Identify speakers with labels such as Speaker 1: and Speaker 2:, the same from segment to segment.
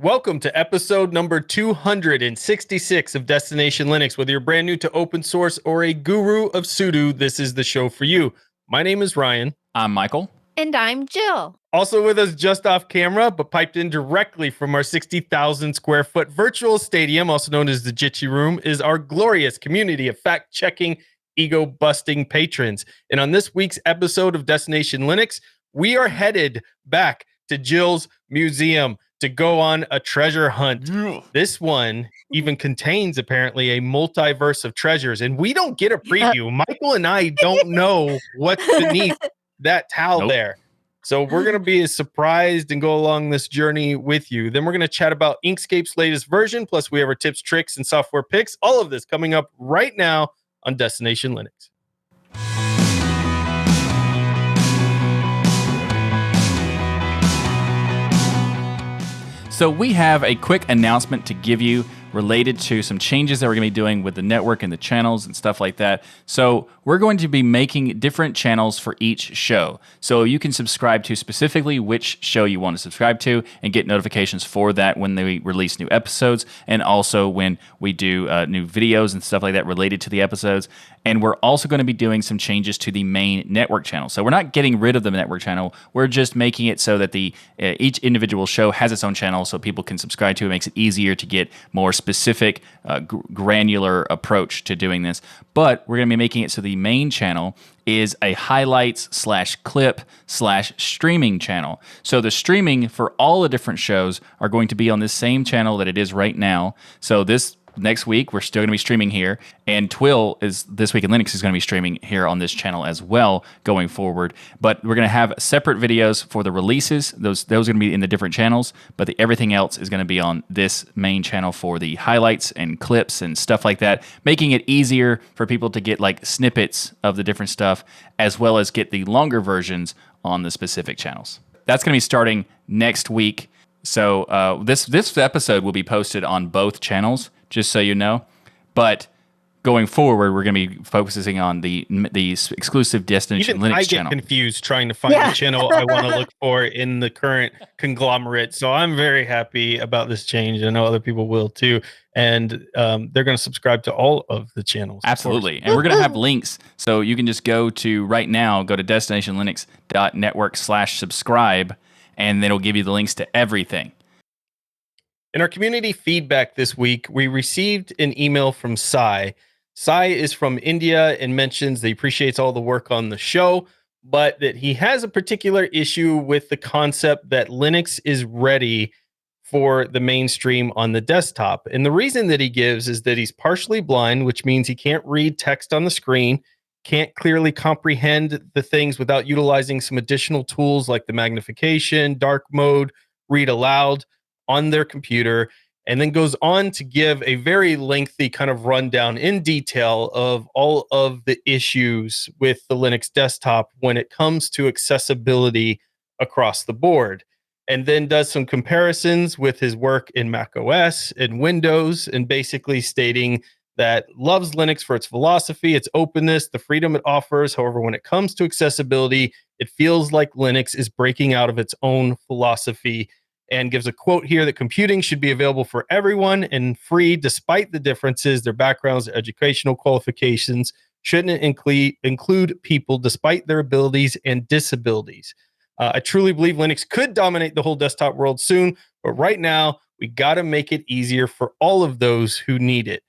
Speaker 1: Welcome to episode number 266 of Destination Linux. Whether you're brand new to open source or a guru of sudo, this is the show for you. My name is Ryan.
Speaker 2: I'm Michael.
Speaker 3: And I'm Jill.
Speaker 1: Also with us just off camera, but piped in directly from our 60,000 square foot virtual stadium, also known as the Jitsi Room, is our glorious community of fact-checking, ego-busting patrons. And on this week's episode of Destination Linux, we are headed back to Jill's museum to go on a treasure hunt. This one even contains apparently a multiverse of treasures, and we don't get a preview. Michael and I don't know what's beneath that towel there. So we're going to be as surprised and go along this journey with you. Then we're going to chat about Inkscape's latest version, plus we have our tips, tricks, and software picks. All of this coming up right now on Destination Linux.
Speaker 2: So we have a quick announcement to give you related to some changes that we're going to be doing with the network and the channels and stuff like that. So we're going to be making different channels for each show. So you can subscribe to specifically which show you want to subscribe to and get notifications for that when they release new episodes, and also when we do new videos and stuff like that related to the episodes. And we're also going to be doing some changes to the main network channel. So we're not getting rid of the network channel. We're just making it so that each individual show has its own channel so people can subscribe to it. It makes it easier to get more specific, granular approach to doing this. But we're going to be making it so the main channel is a highlights/clip/streaming channel. So the streaming for all the different shows are going to be on this same channel that it is right now. So this next week, we're still going to be streaming here, and Twill is This Week in Linux is going to be streaming here on this channel as well going forward. But we're going to have separate videos for the releases. Those are going to be in the different channels, but everything else is going to be on this main channel for the highlights and clips and stuff like that, making it easier for people to get like snippets of the different stuff, as well as get the longer versions on the specific channels. That's going to be starting next week. So this episode will be posted on both channels, just so you know. But going forward, we're going to be focusing on the exclusive Destination Linux channel.
Speaker 1: I get confused trying to find the channel I want to look for in the current conglomerate. So I'm very happy about this change. I know other people will too. And they're going to subscribe to all of the channels.
Speaker 2: Absolutely. And we're going to have links. So you can just go to destinationlinux.network/subscribe, and then it'll give you the links to everything.
Speaker 1: In our community feedback this week, we received an email from Sai. Sai is from India and mentions that he appreciates all the work on the show, but that he has a particular issue with the concept that Linux is ready for the mainstream on the desktop. And the reason that he gives is that he's partially blind, which means he can't read text on the screen, can't clearly comprehend the things without utilizing some additional tools like the magnification, dark mode, read aloud on their computer, and then goes on to give a very lengthy kind of rundown in detail of all of the issues with the Linux desktop when it comes to accessibility across the board, and then does some comparisons with his work in Mac OS and Windows, and basically stating that loves Linux for its philosophy, its openness, the freedom it offers. However, when it comes to accessibility, it feels like Linux is breaking out of its own philosophy, and gives a quote here that computing should be available for everyone and free despite the differences, their backgrounds, their educational qualifications, shouldn't include people despite their abilities and disabilities. I truly believe Linux could dominate the whole desktop world soon, but right now we got to make it easier for all of those who need it.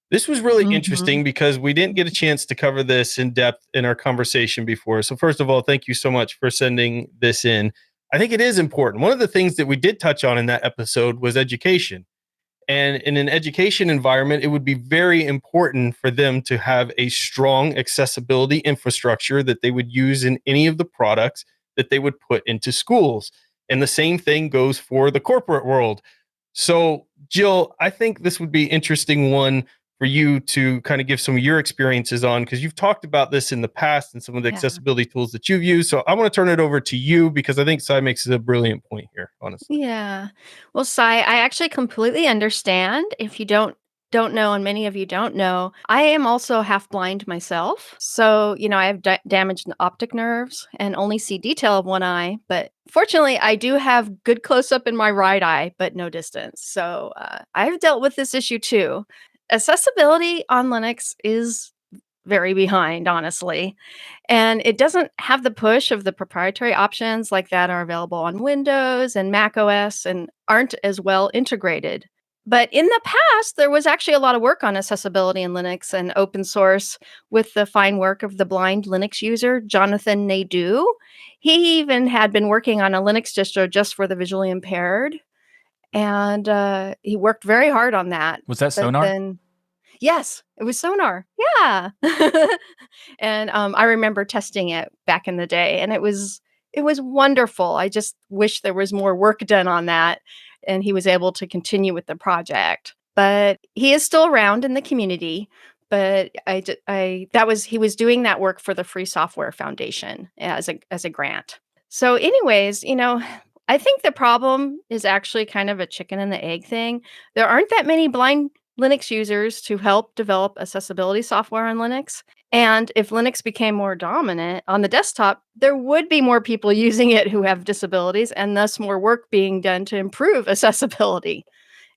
Speaker 1: This was really interesting because we didn't get a chance to cover this in depth in our conversation before. So first of all, thank you so much for sending this in. I think it is important. One of the things that we did touch on in that episode was education. And in an education environment, it would be very important for them to have a strong accessibility infrastructure that they would use in any of the products that they would put into schools. And the same thing goes for the corporate world. So, Jill, I think this would be an interesting one for you to kind of give some of your experiences on, because you've talked about this in the past and some of the accessibility tools that you've used. So I want to turn it over to you because I think Sai makes a brilliant point here, honestly.
Speaker 3: Yeah. Well, Sai, I actually completely understand if you don't don't know, and many of you don't know, I am also half blind myself. So, I have damaged optic nerves and only see detail of one eye. But fortunately, I do have good close up in my right eye, but no distance. So I've dealt with this issue too. Accessibility on Linux is very behind, honestly. And it doesn't have the push of the proprietary options like that are available on Windows and Mac OS and aren't as well integrated. But in the past, there was actually a lot of work on accessibility in Linux and open source with the fine work of the blind Linux user, Jonathan Nadeau. He even had been working on a Linux distro just for the visually impaired. And he worked very hard on that.
Speaker 2: Was that
Speaker 3: But
Speaker 2: Sonar?
Speaker 3: then, yes, it was Sonar. Yeah. And I remember testing it back in the day, and it was wonderful. I just wish there was more work done on that, and he was able to continue with the project. But he is still around in the community. But he was doing that work for the Free Software Foundation as a grant. So, anyways, I think the problem is actually kind of a chicken and the egg thing. There aren't that many blind Linux users to help develop accessibility software on Linux. And if Linux became more dominant on the desktop, there would be more people using it who have disabilities and thus more work being done to improve accessibility.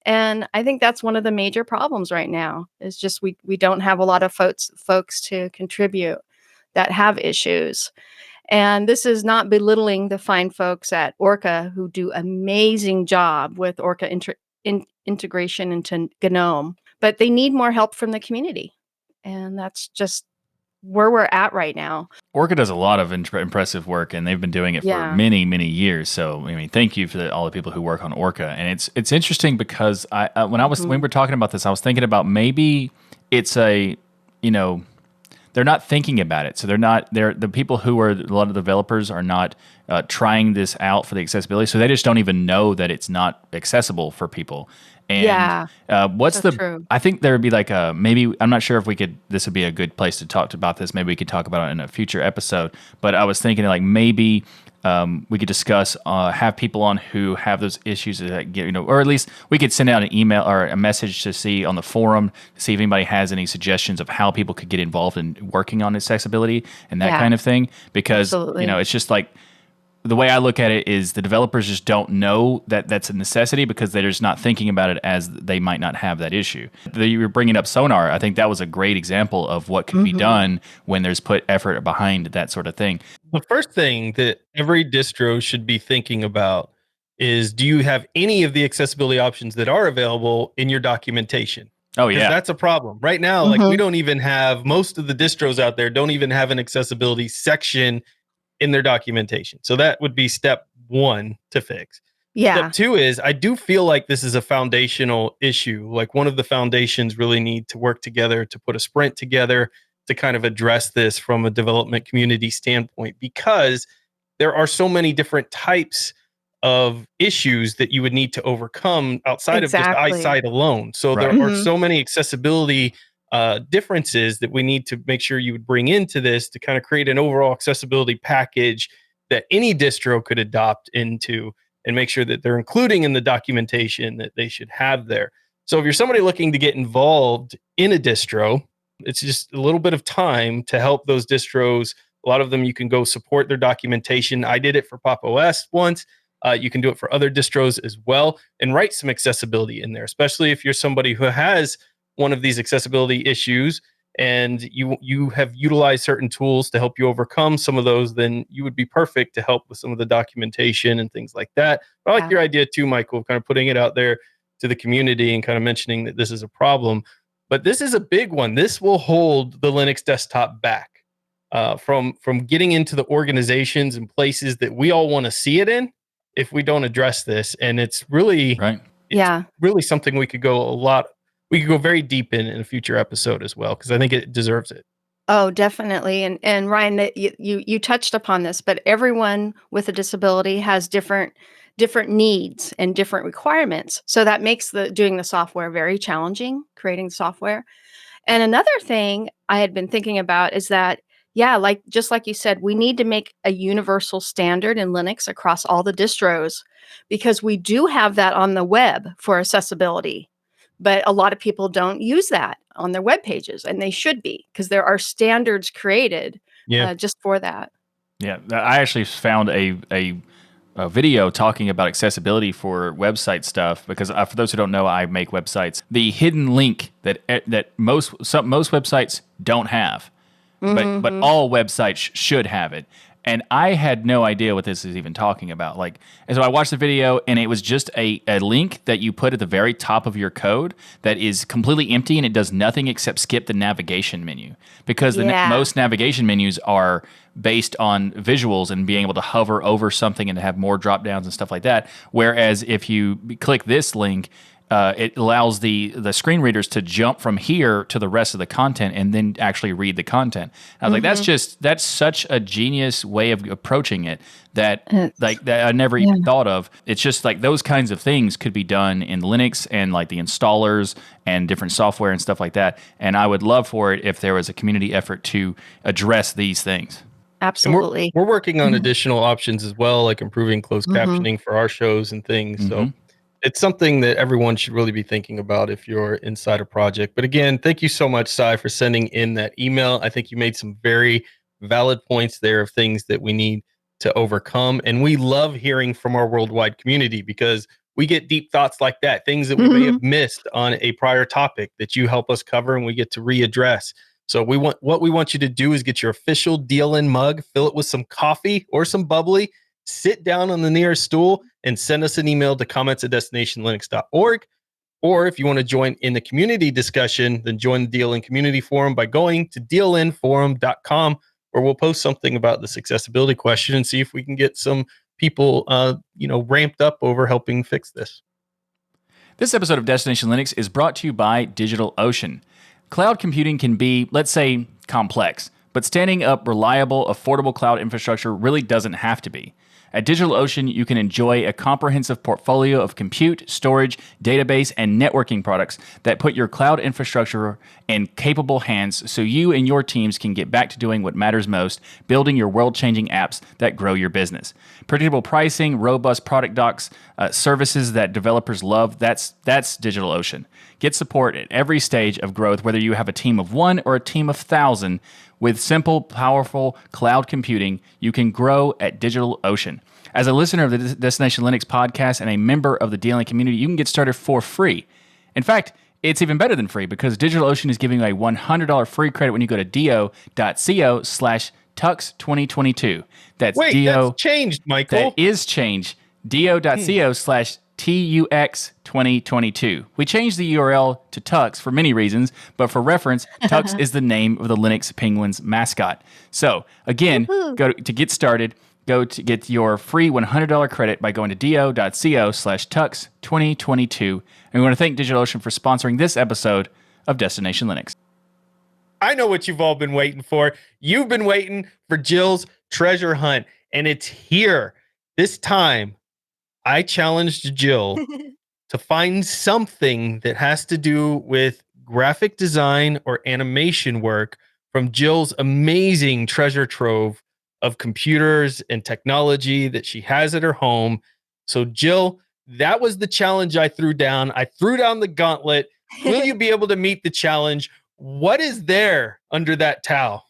Speaker 3: And I think that's one of the major problems right now is just we don't have a lot of folks to contribute that have issues. And this is not belittling the fine folks at Orca who do amazing job with Orca integration into GNOME, but they need more help from the community. And that's just where we're at right now.
Speaker 2: Orca does a lot of impressive work, and they've been doing it for
Speaker 3: Yeah.
Speaker 2: many, many years. So, I mean, thank you for all the people who work on Orca. And it's interesting because when we were talking about this, I was thinking about maybe it's they're not thinking about it. So the people who are a lot of developers are not trying this out for the accessibility. So they just don't even know that it's not accessible for people. And
Speaker 3: Yeah,
Speaker 2: what's
Speaker 3: so
Speaker 2: the,
Speaker 3: true.
Speaker 2: I think there would be like maybe, I'm not sure if this would be a good place to talk about this. Maybe we could talk about it in a future episode, but I was thinking like maybe we could discuss, have people on who have those issues that get, or at least we could send out an email or a message to see on the forum to see if anybody has any suggestions of how people could get involved in working on accessibility and that
Speaker 3: Yeah,
Speaker 2: kind of thing. Because,
Speaker 3: absolutely.
Speaker 2: it's just like, the way I look at it is the developers just don't know that that's a necessity because they're just not thinking about it as they might not have that issue. You were bringing up Sonar. I think that was a great example of what can be done when there's put effort behind that sort of thing.
Speaker 1: The first thing that every distro should be thinking about is, do you have any of the accessibility options that are available in your documentation?
Speaker 2: Oh,
Speaker 1: Because
Speaker 2: yeah.
Speaker 1: that's a problem. Right now, like we don't even have, most of the distros out there don't even have an accessibility section in their documentation. So that would be step one to fix.
Speaker 3: Yeah,
Speaker 1: Step two is, I do feel like this is a foundational issue. Like one of the foundations really need to work together to put a sprint together to kind of address this from a development community standpoint, because there are so many different types of issues that you would need to overcome outside of just
Speaker 3: exactly.
Speaker 1: eyesight alone. So
Speaker 2: Right.
Speaker 1: there are so many accessibility differences that we need to make sure you would bring into this to kind of create an overall accessibility package that any distro could adopt into and make sure that they're including in the documentation that they should have there. So if you're somebody looking to get involved in a distro, it's just a little bit of time to help those distros. A lot of them you can go support their documentation. I did it for Pop! OS once. You can do it for other distros as well and write some accessibility in there, especially if you're somebody who has one of these accessibility issues and you have utilized certain tools to help you overcome some of those, then you would be perfect to help with some of the documentation and things like that. But I like your idea too, Michael, kind of putting it out there to the community and kind of mentioning that this is a problem. But this is a big one. This will hold the Linux desktop back from getting into the organizations and places that we all want to see it in if we don't address this. And it's really,
Speaker 2: Right.
Speaker 3: Yeah.
Speaker 1: really something we could go very deep in a future episode as well, because I think it deserves it.
Speaker 3: Oh, definitely. And Ryan, that you touched upon this, but everyone with a disability has different needs and different requirements. So that makes doing the software very challenging, creating the software. And another thing I had been thinking about is that, yeah, just like you said, we need to make a universal standard in Linux across all the distros, because we do have that on the web for accessibility. but a lot of people don't use that on their web pages, and they should be, because there are standards created just for that.
Speaker 2: Yeah, I actually found a video talking about accessibility for website stuff because for those who don't know, I make websites. The hidden link that most websites don't have, but all websites should have it. And I had no idea what this is even talking about. Like, and so I watched the video, and it was just a link that you put at the very top of your code that is completely empty, and it does nothing except skip the navigation menu. Because most navigation menus are based on visuals and being able to hover over something and to have more drop downs and stuff like that. Whereas if you click this link, it allows the screen readers to jump from here to the rest of the content and then actually read the content. I was like, that's such a genius way of approaching it that I never even thought of. It's just like those kinds of things could be done in Linux and like the installers and different software and stuff like that. And I would love for it if there was a community effort to address these things.
Speaker 3: Absolutely.
Speaker 1: We're working on additional options as well, like improving closed captioning for our shows and things. So it's something that everyone should really be thinking about if you're inside a project. But again, thank you so much, Sai, for sending in that email. I think you made some very valid points there of things that we need to overcome. And we love hearing from our worldwide community because we get deep thoughts like that, things that we may have missed on a prior topic that you help us cover and we get to readdress. So what we want you to do is get your official DLN mug, fill it with some coffee or some bubbly, sit down on the nearest stool and send us an email to comments@destinationlinux.org. Or if you want to join in the community discussion, then join the DLN community forum by going to dlnforum.com, where we'll post something about this accessibility question and see if we can get some people ramped up over helping fix this.
Speaker 2: This episode of Destination Linux is brought to you by DigitalOcean. Cloud computing can be, let's say, complex, but standing up reliable, affordable cloud infrastructure really doesn't have to be. At DigitalOcean, you can enjoy a comprehensive portfolio of compute, storage, database, and networking products that put your cloud infrastructure in capable hands so you and your teams can get back to doing what matters most, building your world-changing apps that grow your business. Predictable pricing, robust product docs, services that developers love, that's DigitalOcean. Get support at every stage of growth, whether you have a team of 1 or a team of 1,000. With simple, powerful cloud computing, you can grow at DigitalOcean. As a listener of the Destination Linux podcast and a member of the DLN community, you can get started for free. In fact, it's even better than free because DigitalOcean is giving you a $100 free credit when you go to do.co/tux2022. That's
Speaker 1: that's changed, Michael.
Speaker 2: That is changed. do.co/TUX2022. We changed the URL to Tux for many reasons, but for reference, Tux is the name of the Linux Penguins mascot. So, again, go to get started. Go to get your free $100 credit by going to do.co/tux2022. And we want to thank DigitalOcean for sponsoring this episode of Destination Linux.
Speaker 1: I know what you've all been waiting for. You've been waiting for Jill's treasure hunt, and it's here. This time, I challenged Jill to find something that has to do with graphic design or animation work from Jill's amazing treasure trove of computers and technology that she has at her home. So, Jill, that was the challenge I threw down. I threw down the gauntlet. Will you be able to meet the challenge? What is there under that towel?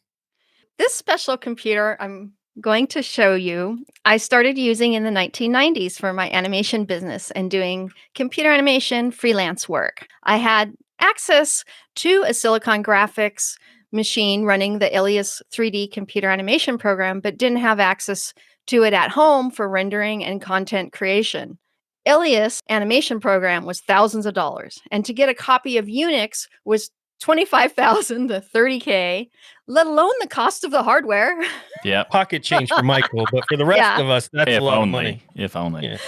Speaker 3: This special computer I'm going to show you, I started using in the 1990s for my animation business and doing computer animation freelance work. I had access to a Silicon Graphics machine running the Alias 3D computer animation program, but didn't have access to it at home for rendering and content creation. Alias animation program was thousands of dollars, and to get a copy of Unix was $25,000 to $30K, let alone the cost of the hardware.
Speaker 2: Yeah,
Speaker 1: pocket change for Michael, but for the rest of us, that's a lot of money.
Speaker 2: If only.
Speaker 1: Yeah.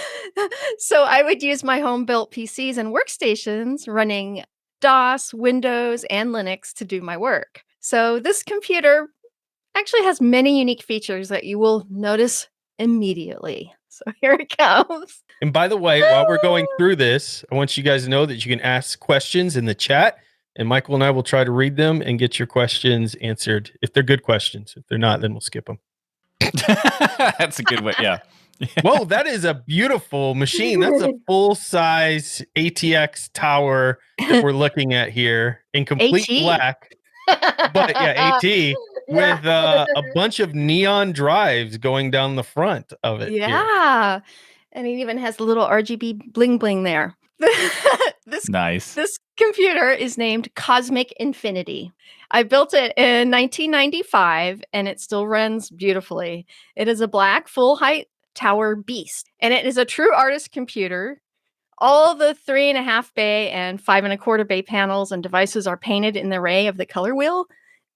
Speaker 3: So I would use my home-built PCs and workstations running DOS, Windows, and Linux to do my work. So this computer actually has many unique features that you will notice immediately. So here it comes.
Speaker 1: And by the way, while we're going through this, I want you guys to know that you can ask questions in the chat, and Michael and I will try to read them and get your questions answered if they're good questions. If they're not, then we'll skip them.
Speaker 2: That's a good way. Yeah.
Speaker 1: Whoa, that is a beautiful machine. That's a full-size ATX tower that we're looking at here in complete
Speaker 3: AT.
Speaker 1: black. But yeah, AT with a bunch of neon drives going down the front of it here.
Speaker 3: Yeah. And it even has a little RGB bling bling there. This
Speaker 2: Nice.
Speaker 3: this computer is named Cosmic Infinity. I built it in 1995 and it still runs beautifully. It is a black full height tower beast and it is a true artist computer. All the 3.5 bay and 5.25 bay panels and devices are painted in the array of the color wheel.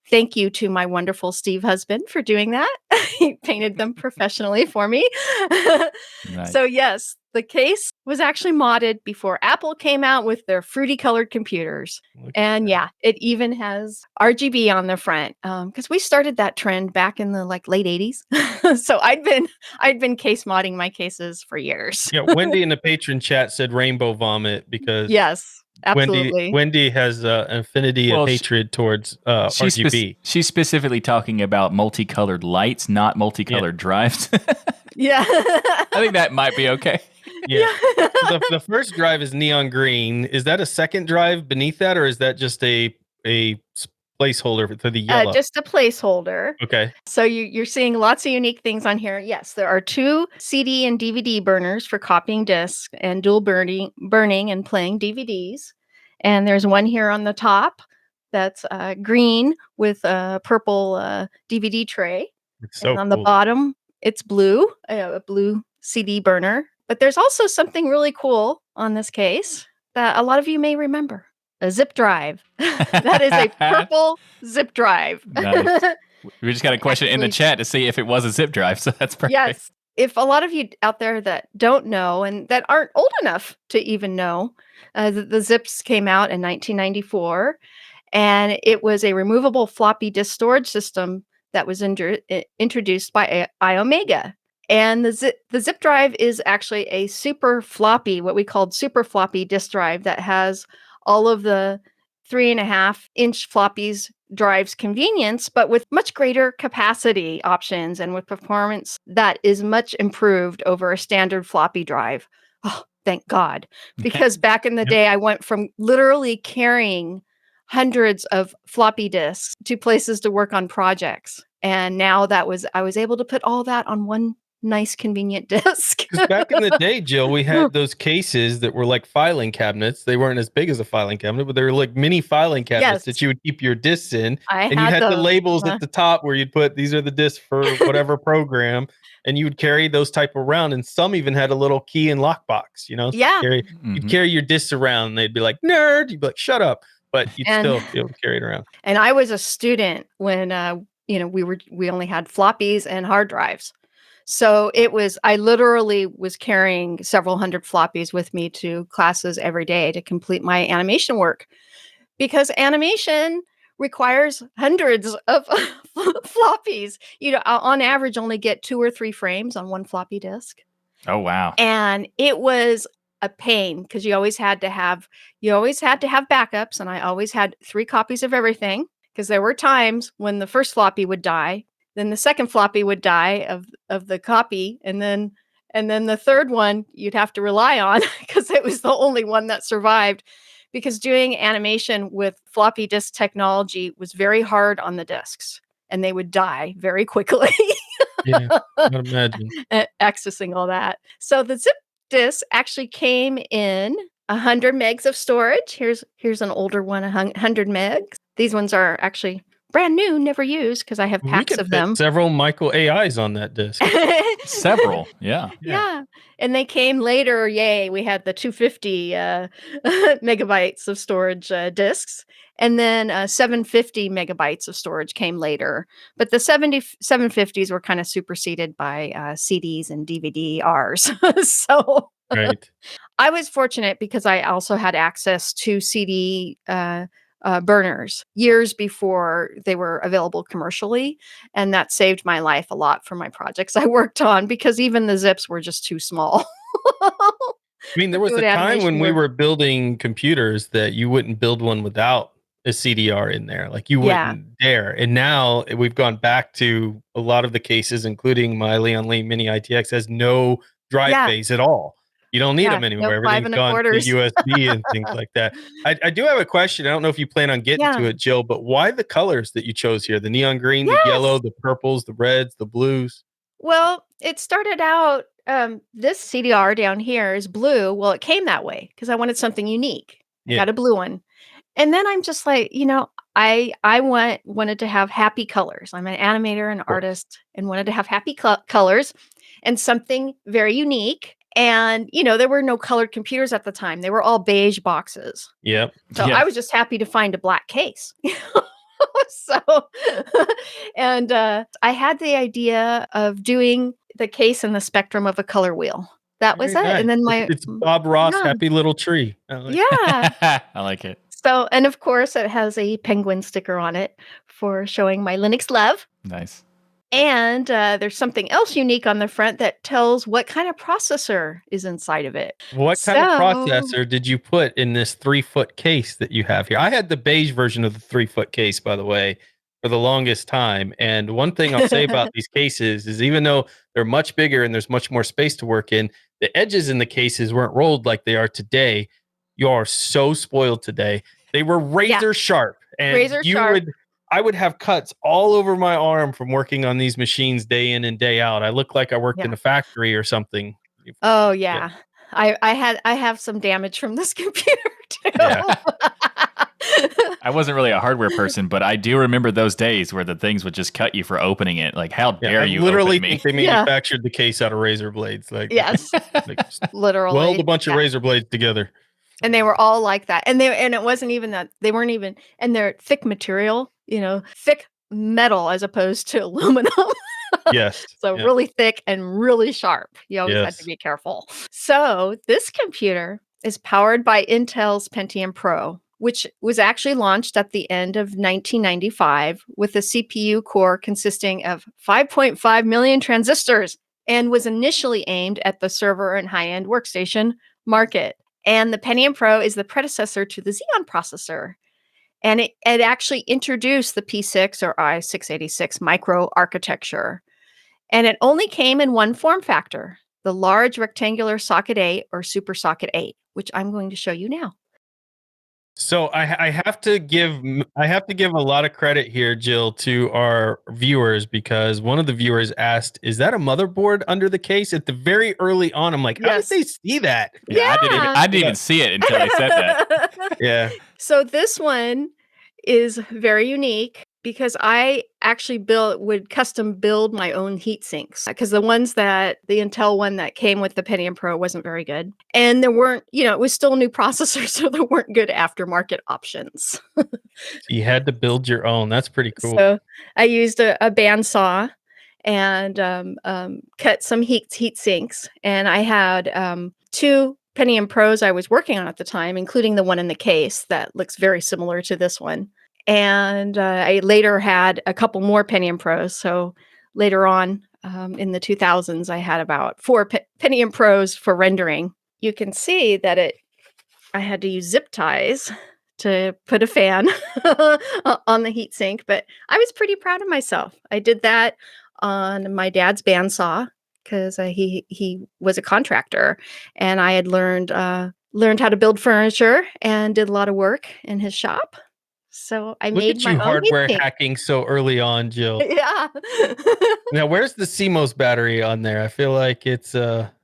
Speaker 3: Thank you to my wonderful Steve husband for doing that. He painted them professionally for me.
Speaker 2: Nice.
Speaker 3: So yes, the case was actually modded before Apple came out with their fruity colored computers. And yeah, it even has RGB on the front because we started that trend back in the late 80s. So I'd been case modding my cases for years.
Speaker 1: Yeah, Wendy in the patron chat said rainbow vomit because
Speaker 3: Yes, absolutely.
Speaker 1: Wendy has an affinity of hatred towards RGB.
Speaker 2: She's specifically talking about multicolored lights, not multicolored drives.
Speaker 3: Yeah.
Speaker 2: I think that might be okay.
Speaker 1: Yeah. The first drive is neon green. Is that a second drive beneath that, or is that just a placeholder for the yellow?
Speaker 3: Just a placeholder.
Speaker 1: Okay.
Speaker 3: So you're seeing lots of unique things on here. Yes, there are 2 CD and DVD burners for copying discs and dual burning and playing DVDs. And there's one here on the top that's green with a purple DVD tray.
Speaker 1: It's so
Speaker 3: and on
Speaker 1: cool.
Speaker 3: the bottom, it's blue, a blue CD burner. But there's also something really cool on this case that a lot of you may remember. A zip drive. That is a purple zip drive.
Speaker 2: Nice. We just got a question in the chat to see if it was a zip drive, so that's perfect.
Speaker 3: Yes. If a lot of you out there that don't know and that aren't old enough to even know, the zips came out in 1994, and it was a removable floppy disk storage system that was introduced by Iomega. And the zip drive is actually a super floppy, what we called super floppy disk drive that has all of the 3.5-inch floppies drives convenience, but with much greater capacity options and with performance that is much improved over a standard floppy drive. Oh, thank God. Because back in the day, I went from literally carrying hundreds of floppy disks to places to work on projects. And now I was able to put all that on one nice convenient disk.
Speaker 1: Because back in the day, Jill, we had those cases that were like filing cabinets. They weren't as big as a filing cabinet, but they were like mini filing cabinets that you would keep your discs in. And you had the labels at the top where you'd put, these are the discs for whatever program. And you would carry those type around. And some even had a little key and lockbox, So you'd carry your discs around and they'd be like, nerd. You'd be like, shut up. But you'd still be able to carry it around.
Speaker 3: And I was a student when, we only had floppies and hard drives. So I literally was carrying several hundred floppies with me to classes every day to complete my animation work, because animation requires hundreds of floppies. On average, only get 2 or 3 frames on one floppy disk.
Speaker 2: Oh, wow.
Speaker 3: And it was a pain because you always had to have backups. And I always had 3 copies of everything, because there were times when the first floppy would die. Then the second floppy would die of the copy, and then the third one you'd have to rely on because it was the only one that survived. Because doing animation with floppy disk technology was very hard on the disks, and they would die very quickly.
Speaker 1: Yeah, I can imagine.
Speaker 3: Accessing all that. So the zip disk actually came in 100 megs of storage. Here's an older one, 100 megs. These ones are actually brand new, never used, because I have packs of them.
Speaker 1: Several Michael AIs on that disk.
Speaker 2: Several, yeah.
Speaker 3: And they came later. Yay, we had the 250 megabytes of storage disks, and then 750 megabytes of storage came later. But the 750s were kind of superseded by CDs and DVD-Rs. So
Speaker 1: right.
Speaker 3: I was fortunate because I also had access to CD burners years before they were available commercially. And that saved my life a lot for my projects I worked on, because even the zips were just too small.
Speaker 1: I mean, there was a time when we were building computers that you wouldn't build one without a CDR in there. Like you
Speaker 3: Yeah.
Speaker 1: wouldn't dare. And now we've gone back to a lot of the cases, including my Leon Lee Mini ITX has no drive
Speaker 3: Yeah.
Speaker 1: bays at all. You don't need
Speaker 3: Yeah.
Speaker 1: them anymore.
Speaker 3: No five
Speaker 1: Everything's
Speaker 3: and a
Speaker 1: gone to
Speaker 3: quarters.
Speaker 1: USB and things like that. I do have a question. I don't know if you plan on getting to
Speaker 3: Yeah.
Speaker 1: it, Jill, but why the colors that you chose here? The neon green, the yellow,
Speaker 3: Yes.
Speaker 1: the purples, the reds, the blues.
Speaker 3: Well, it started out, this CDR down here is blue. Well, it came that way because I wanted something unique. I
Speaker 1: Yeah.
Speaker 3: got a blue one. And then I'm just like, I wanted to have happy colors. I'm an animator and
Speaker 1: Of course.
Speaker 3: artist and wanted to have happy colors and something very unique. And, there were no colored computers at the time. They were all beige boxes.
Speaker 1: Yep.
Speaker 3: So
Speaker 2: Yeah.
Speaker 3: I was just happy to find a black case. So, and I had the idea of doing the case in the spectrum of a color wheel. That was
Speaker 1: Very
Speaker 3: it.
Speaker 1: nice.
Speaker 3: And then my,
Speaker 1: It's Bob Ross,
Speaker 3: yeah,
Speaker 1: happy little tree. I like
Speaker 3: yeah.
Speaker 2: I like it.
Speaker 3: So, and of course, it has a penguin sticker on it for showing my Linux love.
Speaker 2: Nice.
Speaker 3: And there's something else unique on the front that tells what kind of processor is inside of it.
Speaker 1: What kind of
Speaker 3: So,
Speaker 1: processor did you put in this 3-foot case that you have here? I had the beige version of the 3-foot case, by the way, for the longest time. And one thing I'll say about these cases is even though they're much bigger and there's much more space to work in, the edges in the cases weren't rolled like they are today. You are so spoiled today. They were
Speaker 3: yeah,
Speaker 1: razor sharp, and
Speaker 3: razor sharp.
Speaker 1: I would have cuts all over my arm from working on these machines day in and day out. I looked like I worked in
Speaker 3: Yeah.
Speaker 1: a factory or something.
Speaker 3: Oh,
Speaker 1: Yeah.
Speaker 3: yeah. I have some damage from this computer too.
Speaker 1: Yeah.
Speaker 2: I wasn't really a hardware person, but I do remember those days where the things would just cut you for opening it. Like, how
Speaker 1: Yeah,
Speaker 2: dare
Speaker 1: I
Speaker 2: you
Speaker 1: literally
Speaker 2: open me?
Speaker 1: think they
Speaker 3: Yeah.
Speaker 1: manufactured the case out of razor blades. Like,
Speaker 3: Yes,
Speaker 1: just
Speaker 3: literally.
Speaker 1: weld a bunch of
Speaker 3: Yeah.
Speaker 1: razor blades together.
Speaker 3: And they were all like that. And it wasn't even that they weren't even, and they're thick material, thick metal as opposed to aluminum.
Speaker 1: Yes.
Speaker 3: So
Speaker 1: Yeah.
Speaker 3: really thick and really sharp. You always had to
Speaker 1: Yes.
Speaker 3: be careful. So this computer is powered by Intel's Pentium Pro, which was actually launched at the end of 1995 with a CPU core consisting of 5.5 million transistors and was initially aimed at the server and high-end workstation market. And the Pentium Pro is the predecessor to the Xeon processor. And it actually introduced the P6 or i686 microarchitecture. And it only came in one form factor, the large rectangular socket 8 or super socket 8, which I'm going to show you now.
Speaker 1: So I have to give a lot of credit here, Jill, to our viewers because one of the viewers asked, "Is that a motherboard under the case?" At the very early on, I'm like, "How did
Speaker 3: Yes.
Speaker 1: they see that?"
Speaker 2: Yeah,
Speaker 3: Yeah.
Speaker 2: I didn't even see it until they said that.
Speaker 1: Yeah.
Speaker 3: So this one is very unique because I actually would custom build my own heat sinks because the Intel one that came with the Pentium Pro wasn't very good. And there weren't, it was still a new processor, so there weren't good aftermarket options.
Speaker 1: You had to build your own. That's pretty cool.
Speaker 3: So I used a bandsaw and cut some heat sinks. And I had 2 Pentium Pros I was working on at the time, including the one in the case that looks very similar to this one. And I later had a couple more Pentium Pros. So later on in the 2000s, I had about 4 Pentium Pros for rendering. You can see that I had to use zip ties to put a fan on the heatsink, but I was pretty proud of myself. I did that on my dad's bandsaw because he was a contractor, and I had learned how to build furniture and did a lot of work in his shop. So I
Speaker 1: Look
Speaker 3: made
Speaker 1: at
Speaker 3: my
Speaker 1: you
Speaker 3: own
Speaker 1: hardware
Speaker 3: heatsink.
Speaker 1: hacking so early on, Jill.
Speaker 3: Yeah.
Speaker 1: Now, where's the CMOS battery on there? I feel like it's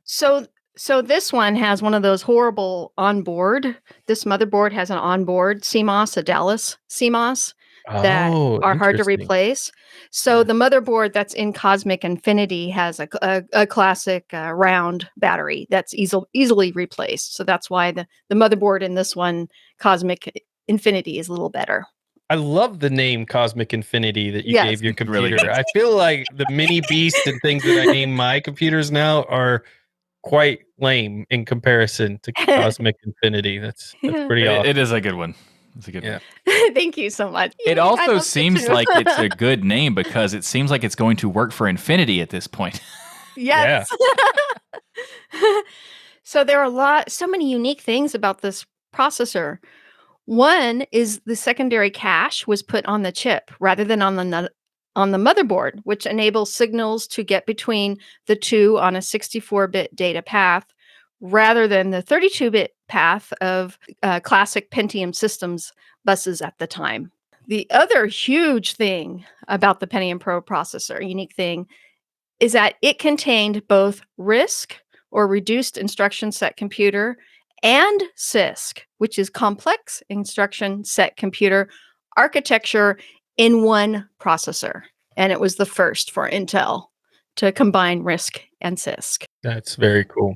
Speaker 3: So this one has one of those horrible onboard. This motherboard has an onboard CMOS, a Dallas CMOS that
Speaker 1: oh,
Speaker 3: are hard to
Speaker 1: interesting.
Speaker 3: replace. So the motherboard that's in Cosmic Infinity has a classic round battery that's easily replaced. So that's why the motherboard in this one, Cosmic Infinity, is a little better.
Speaker 1: I love the name Cosmic Infinity that you
Speaker 3: Yes.
Speaker 1: gave your
Speaker 2: Really
Speaker 1: computer.
Speaker 2: good.
Speaker 1: I feel like the mini beast and things that I name my computers now are quite lame in comparison to Cosmic Infinity. That's pretty awesome.
Speaker 2: It is a good one. It's a good one.
Speaker 3: Thank you so much.
Speaker 2: It
Speaker 3: Yeah, I
Speaker 2: also
Speaker 3: loved it
Speaker 2: seems
Speaker 3: too.
Speaker 2: like it's a good name because it seems like it's going to work for Infinity at this point.
Speaker 3: Yes. So there are so many unique things about this processor. One is the secondary cache was put on the chip rather than on the motherboard, which enables signals to get between the two on a 64-bit data path rather than the 32-bit path of classic Pentium systems buses at the time. The other huge thing about the Pentium Pro processor, unique thing, is that it contained both RISC, or reduced instruction set computer, and CISC, which is complex instruction set computer architecture in one processor. And it was the first for Intel to combine RISC and CISC.
Speaker 1: That's very cool.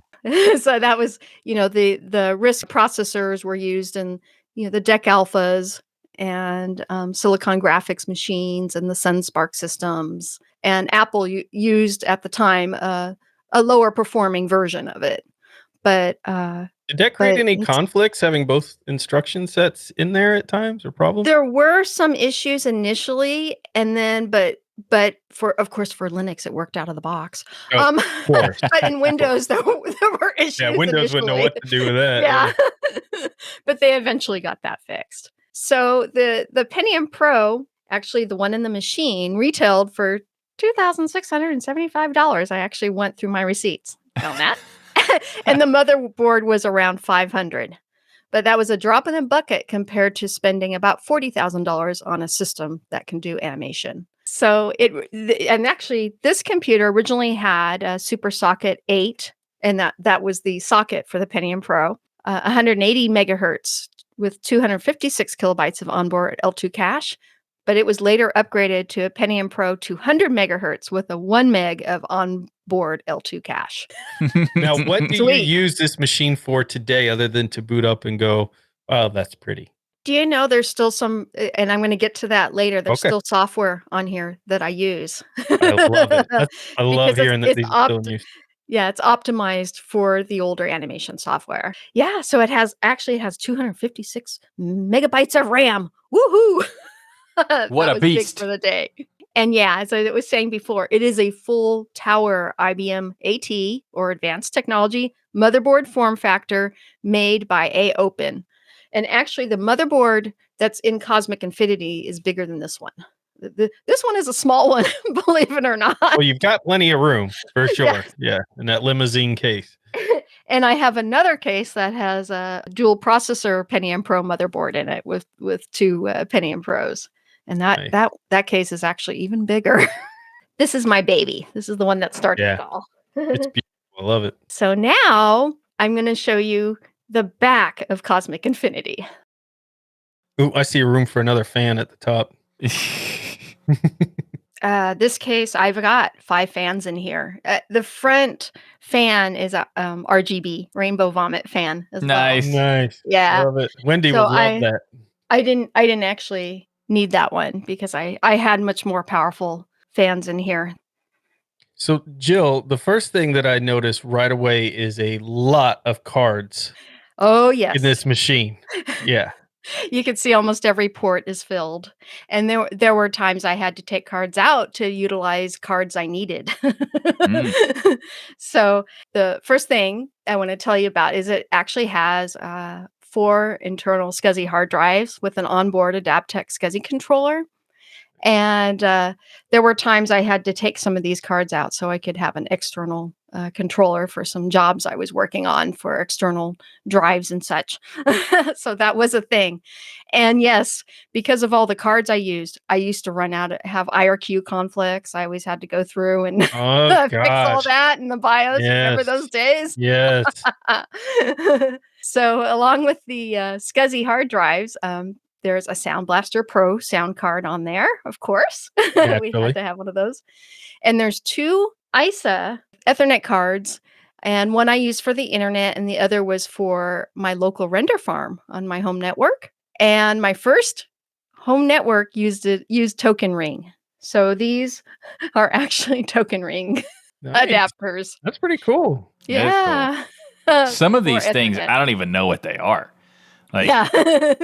Speaker 3: So that was, the RISC processors were used in, the DEC Alphas and Silicon Graphics machines and the SunSpark systems. And Apple used at the time a lower performing version of it. But
Speaker 1: did that create any conflicts having both instruction sets in there at times or problems?
Speaker 3: There were some issues initially, and then but for Linux it worked out of the box.
Speaker 1: Of course.
Speaker 3: But in Windows there were issues.
Speaker 1: Yeah, Windows wouldn't know what to do with that.
Speaker 3: Yeah. But they eventually got that fixed. So the Pentium Pro, actually the one in the machine, retailed for $2,675. I actually went through my receipts on that. And the motherboard was around $500. But that was a drop in the bucket compared to spending about $40,000 on a system that can do animation. So and actually this computer originally had a Super Socket 8, and that was the socket for the Pentium Pro, 180 megahertz with 256 kilobytes of onboard L2 cache. But it was later upgraded to a Pentium Pro 200 megahertz with a 1 meg of onboard L2 cache.
Speaker 1: Now, what do you use this machine for today other than to boot up and go, wow, that's pretty?
Speaker 3: Do you know there's still some, and I'm going to get to that later, there's still software on here that I use.
Speaker 1: I love it. I love hearing that these are still in use.
Speaker 3: Yeah, it's optimized for the older animation software. Yeah, so it has 256 megabytes of RAM. Woohoo!
Speaker 2: What a beast.
Speaker 3: Big for the day. And yeah, as I was saying before, it is a full tower IBM AT, or advanced technology, motherboard form factor made by A-Open. And actually, the motherboard that's in Cosmic Infinity is bigger than this one. This one is a small one, believe it or not.
Speaker 1: Well, you've got plenty of room, for sure.
Speaker 3: Yes.
Speaker 1: Yeah, in that limousine case.
Speaker 3: And I have another case that has a dual processor Pentium Pro motherboard in it with two Pentium Pros. And that case is actually even bigger. This is my baby. This is the one that started it all.
Speaker 1: It's beautiful. I love it.
Speaker 3: So now I'm going to show you the back of Cosmic Infinity.
Speaker 1: Ooh, I see a room for another fan at the top.
Speaker 3: This case, I've got 5 fans in here. The front fan is a RGB, rainbow vomit fan as
Speaker 2: nice.
Speaker 3: well.
Speaker 1: Nice.
Speaker 3: Yeah.
Speaker 1: Love it. Wendy would love that.
Speaker 3: I didn't actually need that one because I had much more powerful fans in here.
Speaker 1: So Jill, the first thing that I noticed right away is a lot of cards.
Speaker 3: Oh, yes.
Speaker 1: In this machine. Yeah.
Speaker 3: You can see almost every port is filled. And there were times I had to take cards out to utilize cards I needed. So the first thing I want to tell you about is it actually has 4 internal SCSI hard drives with an onboard Adaptec SCSI controller. And there were times I had to take some of these cards out so I could have an external controller for some jobs I was working on for external drives and such. So that was a thing. And yes, because of all the cards I used to run out, have IRQ conflicts. I always had to go through and fix all that in the BIOS.
Speaker 1: Yes.
Speaker 3: Remember those days?
Speaker 1: Yes.
Speaker 3: So along with the SCSI hard drives, there's a Sound Blaster Pro sound card on there, of course. We had to have one of those. And there's 2 ISA Ethernet cards, and one I used for the internet, and the other was for my local render farm on my home network. And my first home network used Token Ring. So these are actually Token Ring adapters.
Speaker 1: That's pretty cool.
Speaker 3: Yeah.
Speaker 2: Cool. Some of these things, I don't even know what they are. Like,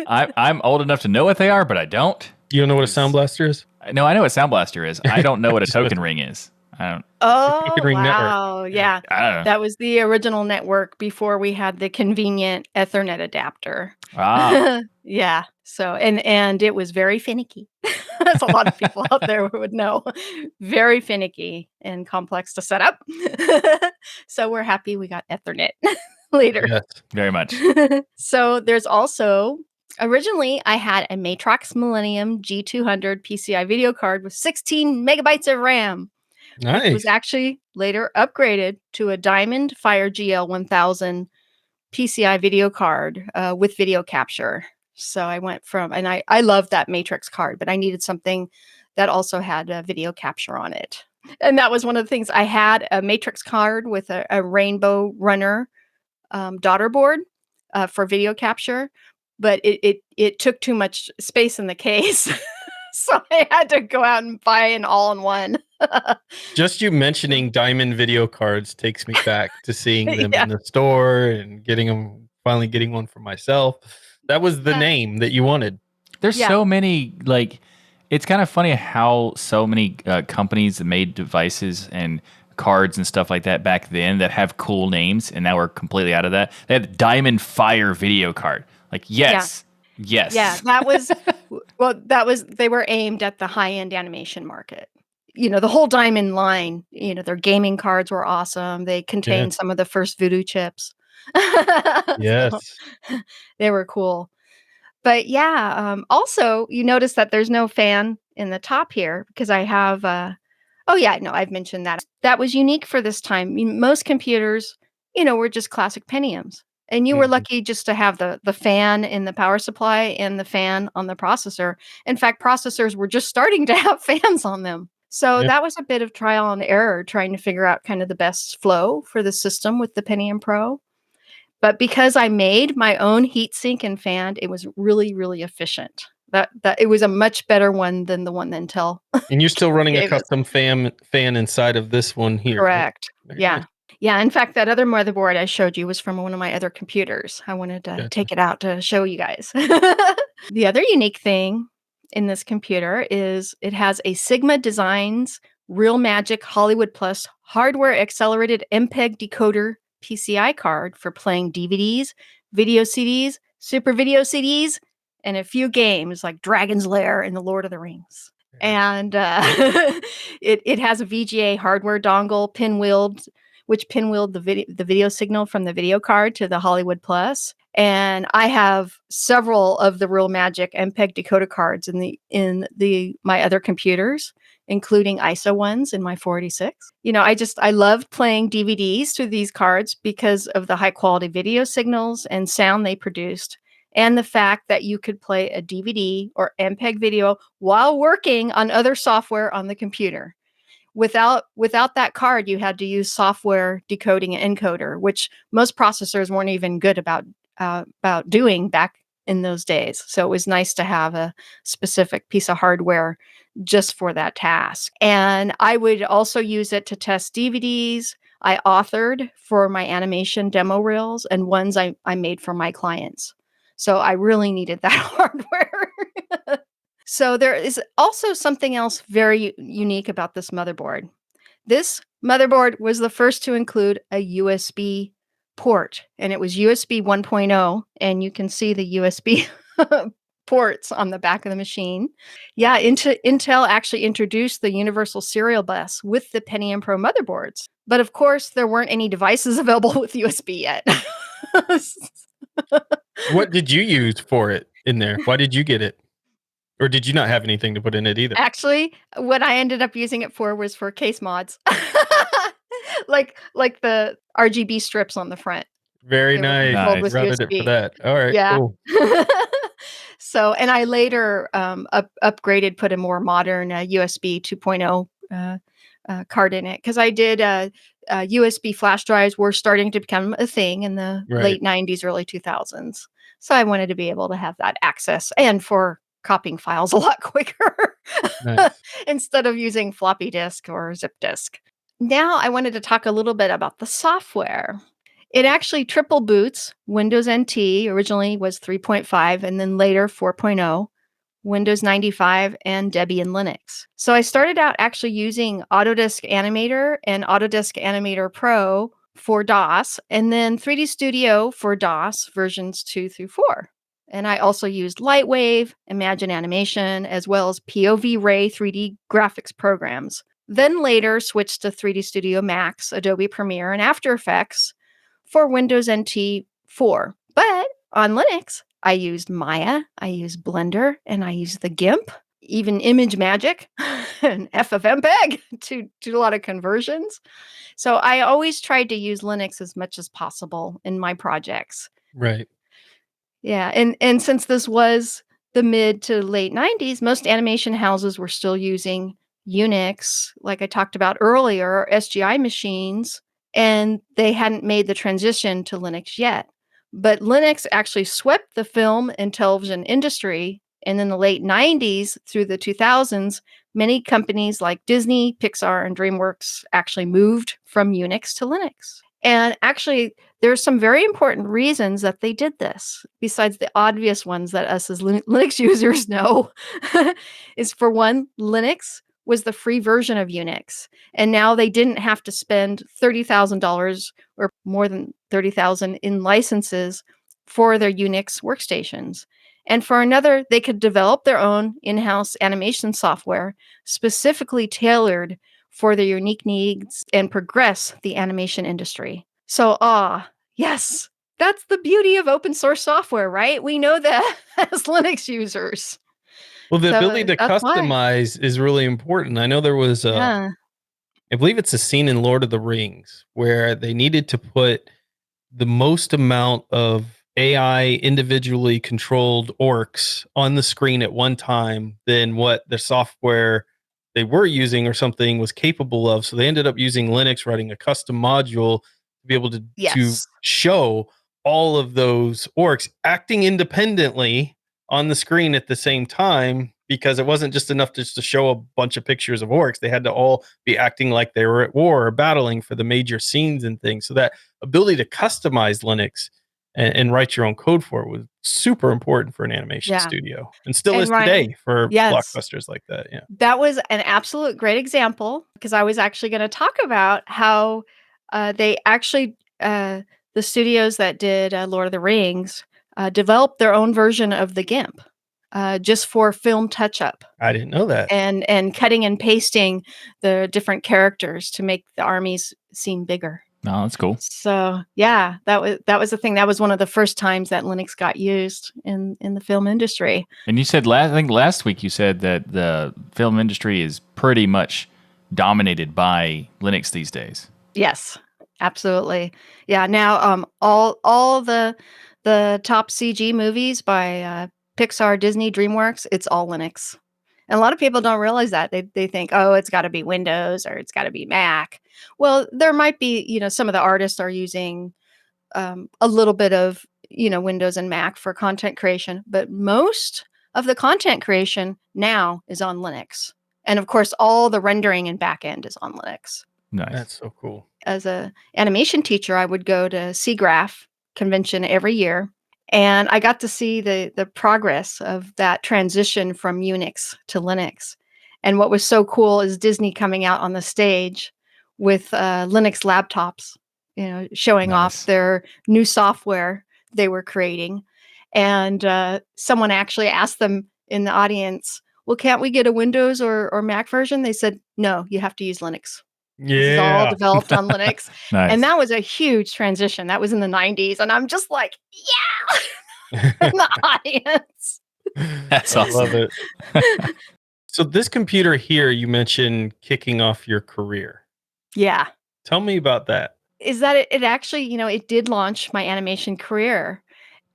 Speaker 2: I'm old enough to know what they are, but I don't.
Speaker 1: You don't know what a Sound Blaster is?
Speaker 2: No, I know what Sound Blaster is. I don't know what a Token Ring is.
Speaker 3: Oh,
Speaker 1: Chicken Ring Network.
Speaker 3: wow. Yeah.
Speaker 2: I don't know.
Speaker 3: That was the original network before we had the convenient Ethernet adapter.
Speaker 2: Ah,
Speaker 3: Yeah. So, and it was very finicky. As a lot of people out there would know. Very finicky and complex to set up. So we're happy we got Ethernet later.
Speaker 1: Yes.
Speaker 2: very much.
Speaker 3: So there's also originally I had a Matrox Millennium G200 PCI video card with 16 megabytes of RAM, which was
Speaker 1: Nice.
Speaker 3: actually later upgraded to a Diamond Fire GL 1000 PCI video card with video capture. So I went from, and I love that Matrix card, but I needed something that also had video capture on it. And that was one of the things. I had a Matrix card with a Rainbow Runner daughter board for video capture, but it took too much space in the case. So I had to go out and buy an all-in-one.
Speaker 1: Just you mentioning diamond video cards takes me back to seeing them
Speaker 3: Yeah.
Speaker 1: in the store and finally getting one for myself. That was the
Speaker 3: Yeah.
Speaker 1: name that you wanted.
Speaker 2: There's
Speaker 3: Yeah.
Speaker 2: so many, like, it's kind of funny how so many companies that made devices and cards and stuff like that back then that have cool names, and now we're completely out of that. They had Diamond Fire video card. Like, yes. Yes.
Speaker 3: Yeah, they were aimed at the high-end animation market. The whole Diamond line, their gaming cards were awesome. They contained some of the first Voodoo chips.
Speaker 1: Yes.
Speaker 3: So, they were cool. But yeah, also you notice that there's no fan in the top here because I have oh yeah, no, I've mentioned that. That was unique for this time. Most computers, were just classic Pentiums. And you were
Speaker 1: Mhm.
Speaker 3: lucky just to have the fan in the power supply and the fan on the processor. In fact, processors were just starting to have fans on them. So
Speaker 1: Yeah.
Speaker 3: that was a bit of trial and error trying to figure out kind of the best flow for the system with the Pentium Pro. But because I made my own heatsink and fan, it was really, really efficient. That it was a much better one than the one that Intel
Speaker 1: And you're still running a
Speaker 3: gave us.
Speaker 1: custom fan inside of this one here, right?
Speaker 3: Correct.
Speaker 1: Very
Speaker 3: Yeah.
Speaker 1: nice.
Speaker 3: Yeah. In fact, that other motherboard I showed you was from one of my other computers. I wanted to
Speaker 1: Gotcha.
Speaker 3: take it out to show you guys. The other unique thing in this computer is it has a Sigma Designs Real Magic Hollywood Plus hardware accelerated MPEG decoder PCI card for playing DVDs, video CDs, super video CDs, and a few games like Dragon's Lair and The Lord of the Rings. And it has a VGA hardware dongle which pinwheeled the video signal from the video card to the Hollywood Plus. And I have several of the Real Magic MPEG decoder cards in my other computers, including ISO ones in my 486. I loved playing DVDs through these cards because of the high quality video signals and sound they produced, and the fact that you could play a DVD or MPEG video while working on other software on the computer. Without that card, you had to use software decoding and encoder, which most processors weren't even good about doing back in those days. So it was nice to have a specific piece of hardware just for that task. And I would also use it to test DVDs I authored for my animation demo reels and ones I made for my clients. So I really needed that hardware. So there is also something else very unique about this motherboard. This motherboard was the first to include a USB port, and it was USB 1.0, and you can see the USB ports on the back of the machine. Yeah, Intel actually introduced the universal serial bus with the Pentium Pro motherboards. But of course, there weren't any devices available with USB yet.
Speaker 1: What did you use for it in there? Why did you get it? Or did you not have anything to put in it either?
Speaker 3: Actually, what I ended up using it for was for case mods. Like the RGB strips on the front.
Speaker 1: Very
Speaker 3: They were
Speaker 1: nice.
Speaker 3: controlled
Speaker 2: Nice.
Speaker 3: with
Speaker 1: Routed it for
Speaker 3: USB.
Speaker 1: that. All right,
Speaker 3: Yeah.
Speaker 1: cool.
Speaker 3: So, and I later upgraded, put a more modern USB 2.0 card in it because I did USB flash drives were starting to become a thing in the
Speaker 1: Right.
Speaker 3: late 90s, early 2000s. So I wanted to be able to have that access and for copying files a lot quicker
Speaker 1: Nice.
Speaker 3: instead of using floppy disk or zip disk. Now I wanted to talk a little bit about the software. It actually triple boots Windows NT, originally was 3.5 and then later 4.0 Windows 95, and Debian Linux. So I started out actually using Autodesk Animator and Autodesk Animator Pro for DOS, and then 3D Studio for DOS versions 2 through 4. And I also used Lightwave, Imagine Animation, as well as POV Ray 3D graphics programs. Then later switched to 3D Studio Max, Adobe Premiere, and After Effects for Windows NT 4. But on Linux, I used Maya, I used Blender, and I used the GIMP, even Image Magic and FFmpeg to do a lot of conversions. So I always tried to use Linux as much as possible in my projects.
Speaker 1: Right.
Speaker 3: Yeah, and since this was the mid to late 90s, most animation houses were still using Unix, like I talked about earlier, or SGI machines, and they hadn't made the transition to Linux yet. But Linux actually swept the film and television industry, and in the late 90s through the 2000s, many companies like Disney, Pixar, and DreamWorks actually moved from Unix to Linux. And actually, there's some very important reasons that they did this, besides the obvious ones that us as Linux users know. Is for one, Linux was the free version of Unix, and now they didn't have to spend $30,000 or more than $30,000 in licenses for their Unix workstations. And for another, they could develop their own in-house animation software specifically tailored for their unique needs and progress the animation industry. So, yes, that's the beauty of open source software, right? We know that as Linux users.
Speaker 1: Well, the
Speaker 3: So
Speaker 1: ability to
Speaker 3: that's why.
Speaker 1: customize is really important. I know there was
Speaker 3: Yeah.
Speaker 1: I believe it's a scene in Lord of the Rings where they needed to put the most amount of AI individually controlled orcs on the screen at one time than what the software they were using or something was capable of. So they ended up using Linux, writing a custom module to be able to
Speaker 3: Yes.
Speaker 1: show all of those orcs acting independently on the screen at the same time, because it wasn't just enough just to show a bunch of pictures of orcs. They had to all be acting like they were at war or battling for the major scenes and things. So that ability to customize Linux and write your own code for it was super important for an animation
Speaker 3: Yeah.
Speaker 1: studio, and still
Speaker 3: And
Speaker 1: is
Speaker 3: Ryan,
Speaker 1: today for
Speaker 3: yes,
Speaker 1: blockbusters like that. Yeah.
Speaker 3: that was an absolute great example because I was actually going to talk about how they actually, the studios that did Lord of the Rings, developed their own version of the GIMP just for film touch up.
Speaker 1: I didn't know that.
Speaker 3: And cutting and pasting the different characters to make the armies seem bigger.
Speaker 2: Oh, that's cool.
Speaker 3: So yeah, that was the thing. That was one of the first times that Linux got used in the film industry.
Speaker 2: And you said I think last week you said that the film industry is pretty much dominated by Linux these days.
Speaker 3: Yes, absolutely. Yeah. Now, all the top CG movies by Pixar, Disney, DreamWorks, it's all Linux. And a lot of people don't realize that. They think, oh, it's got to be Windows or it's got to be Mac. Well, there might be, some of the artists are using a little bit of, Windows and Mac for content creation, but most of the content creation now is on Linux. And of course, all the rendering and backend is on Linux.
Speaker 2: Nice.
Speaker 1: That's so cool.
Speaker 3: As a animation teacher, I would go to SIGGRAPH convention every year. And I got to see the progress of that transition from Unix to Linux. And what was so cool is Disney coming out on the stage with Linux laptops, showing
Speaker 2: Nice.
Speaker 3: off their new software they were creating. And someone actually asked them in the audience, well, can't we get a Windows or Mac version? They said, no, you have to use Linux. This is all
Speaker 1: Yeah.
Speaker 3: developed on Linux.
Speaker 2: Nice.
Speaker 3: And that was a huge transition. That was in the 90s. And I'm just like, yeah, in the audience.
Speaker 2: That's
Speaker 1: I
Speaker 2: awesome.
Speaker 1: love it. So this computer here, you mentioned kicking off your career.
Speaker 3: Yeah.
Speaker 1: Tell me about that.
Speaker 3: Is that it actually, it did launch my animation career.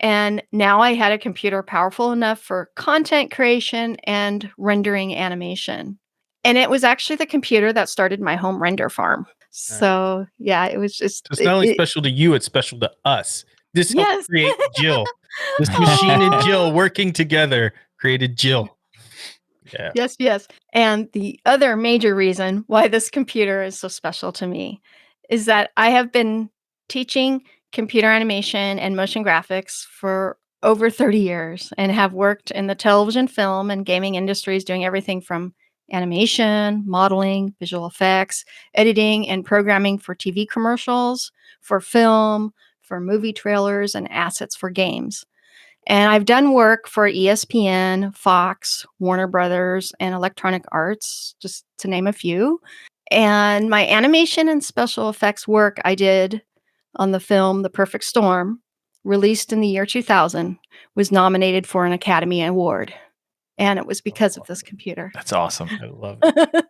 Speaker 3: And now I had a computer powerful enough for content creation and rendering animation. And it was actually the computer that started my home render farm. So yeah, it was just
Speaker 1: So it's not only special to you, it's special to us. This helped
Speaker 3: yes.
Speaker 1: create Jill. This machine and Jill working together created Jill. Yeah.
Speaker 3: Yes. And the other major reason why this computer is so special to me is that I have been teaching computer animation and motion graphics for over 30 years and have worked in the television, film, and gaming industries doing everything from animation, modeling, visual effects, editing, and programming for TV commercials, for film, for movie trailers, and assets for games. And I've done work for ESPN, Fox, Warner Brothers, and Electronic Arts, just to name a few. And my animation and special effects work I did on the film The Perfect Storm, released in the year 2000, was nominated for an Academy Award. And it was because of this computer.
Speaker 2: That's awesome.
Speaker 1: I love it.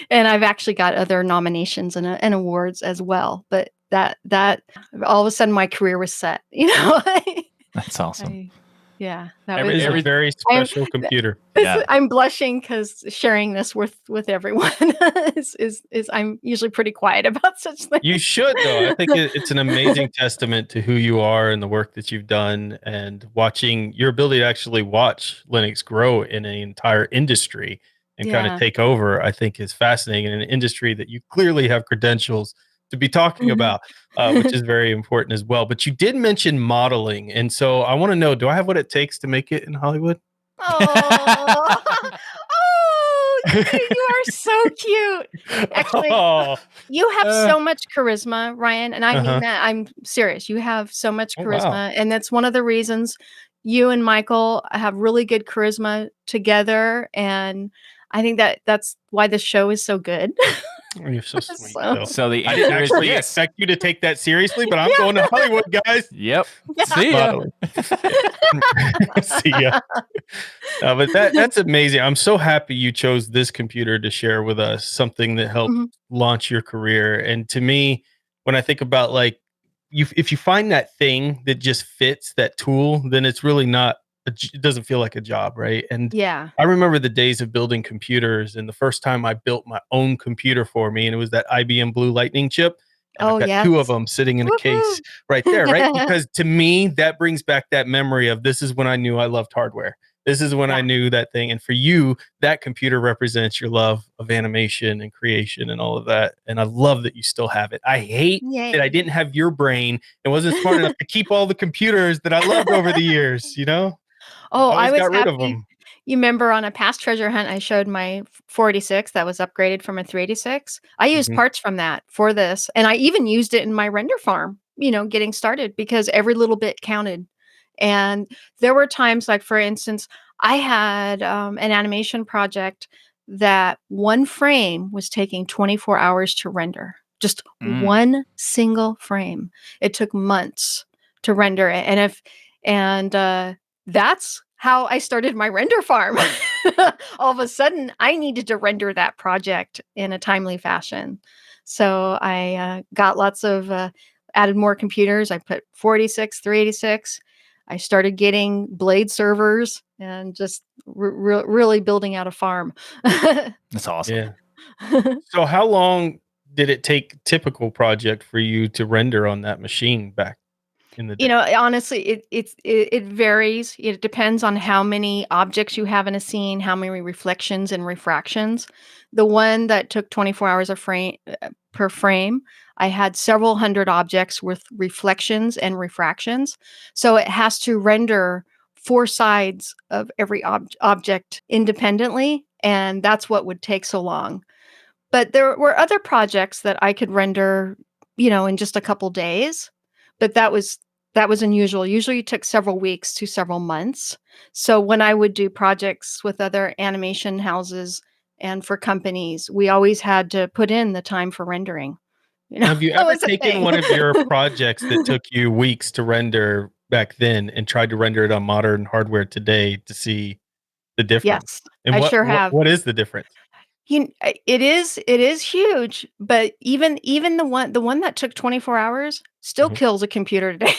Speaker 3: And I've actually got other nominations and awards as well. But that all of a sudden my career was set,
Speaker 2: That's awesome.
Speaker 3: That
Speaker 1: It is a very special computer.
Speaker 2: Yeah.
Speaker 3: I'm blushing because sharing this with everyone is I'm usually pretty quiet about such things.
Speaker 1: You should, though. I think it's an amazing testament to who you are and the work that you've done, and watching your ability to actually watch Linux grow in an entire industry and kind of take over, I think is fascinating in an industry that you clearly have credentials to be talking about, which is very important as well. But you did mention modeling. And so I want to know, do I have what it takes to make it in Hollywood?
Speaker 3: Oh, you are so cute. Actually, you have so much charisma, Ryan. And I mean that. I'm serious. You have so much charisma.
Speaker 1: Wow.
Speaker 3: And that's one of the reasons you and Michael have really good charisma together. And I think that's why the show is so good.
Speaker 1: Oh, you're so sweet.
Speaker 2: So the
Speaker 1: I didn't
Speaker 2: answer is
Speaker 1: actually
Speaker 2: yes.
Speaker 1: expect you to take that seriously, but I'm going to Hollywood, guys.
Speaker 2: Yep. See ya.
Speaker 1: See ya. But that's amazing. I'm so happy you chose this computer to share with us, something that helped launch your career. And to me, when I think about like, if you find that thing that just fits that tool, then it's really not, it doesn't feel like a job, right? And I remember the days of building computers, and the first time I built my own computer for me, and it was that IBM Blue Lightning chip. And I've got two of them sitting in a case right there, right? Because to me, that brings back that memory of this is when I knew I loved hardware. This is when I knew that thing. And for you, that computer represents your love of animation and creation and all of that. And I love that you still have it. I hate that I didn't have your brain and wasn't smart enough to keep all the computers that I loved over the years,
Speaker 3: Oh, I was
Speaker 1: got rid of
Speaker 3: happy.
Speaker 1: them.
Speaker 3: You remember on a past treasure hunt, I showed my 486 that was upgraded from a 386. I used parts from that for this. And I even used it in my render farm, getting started, because every little bit counted. And there were times, like, for instance, I had an animation project that one frame was taking 24 hours to render. Just one single frame. It took months to render it. And that's how I started my render farm. All of a sudden, I needed to render that project in a timely fashion. So I got lots of, added more computers. I put 486, 386. I started getting blade servers and just really building out a farm.
Speaker 2: That's awesome.
Speaker 1: Yeah. So how long did it take typical project for you to render on that machine back in the day?
Speaker 3: Honestly, it varies. It depends on how many objects you have in a scene, how many reflections and refractions. The one that took 24 hours per frame, I had several hundred objects with reflections and refractions. So it has to render 4 sides of every object independently, and that's what would take so long. But there were other projects that I could render, in just a couple days. But that was unusual. Usually it took several weeks to several months. So when I would do projects with other animation houses and for companies, we always had to put in the time for rendering.
Speaker 1: Have you
Speaker 3: That
Speaker 1: ever
Speaker 3: was a
Speaker 1: taken
Speaker 3: thing.
Speaker 1: one of your projects that took you weeks to render back then and tried to render it on modern hardware today to see the difference?
Speaker 3: Yes,
Speaker 1: And
Speaker 3: I sure have.
Speaker 1: what is the difference?
Speaker 3: It is huge, but even the one that took 24 hours still kills a computer today.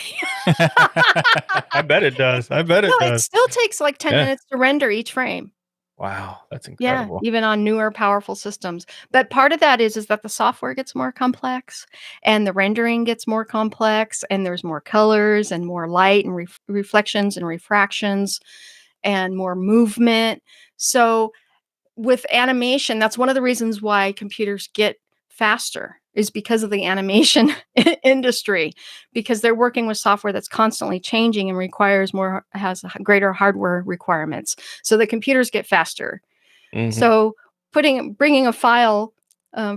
Speaker 1: I bet it does. I bet it
Speaker 3: No, it
Speaker 1: does.
Speaker 3: still takes like 10 minutes to render each frame.
Speaker 1: Wow, that's
Speaker 3: Yeah,
Speaker 1: incredible.
Speaker 3: even on newer, powerful systems. But part of that is that the software gets more complex, and the rendering gets more complex, and there's more colors and more light and reflections and refractions and more movement. So with animation, that's one of the reasons why computers get faster is because of the animation industry, because they're working with software that's constantly changing and has greater hardware requirements. So the computers get faster. So bringing a file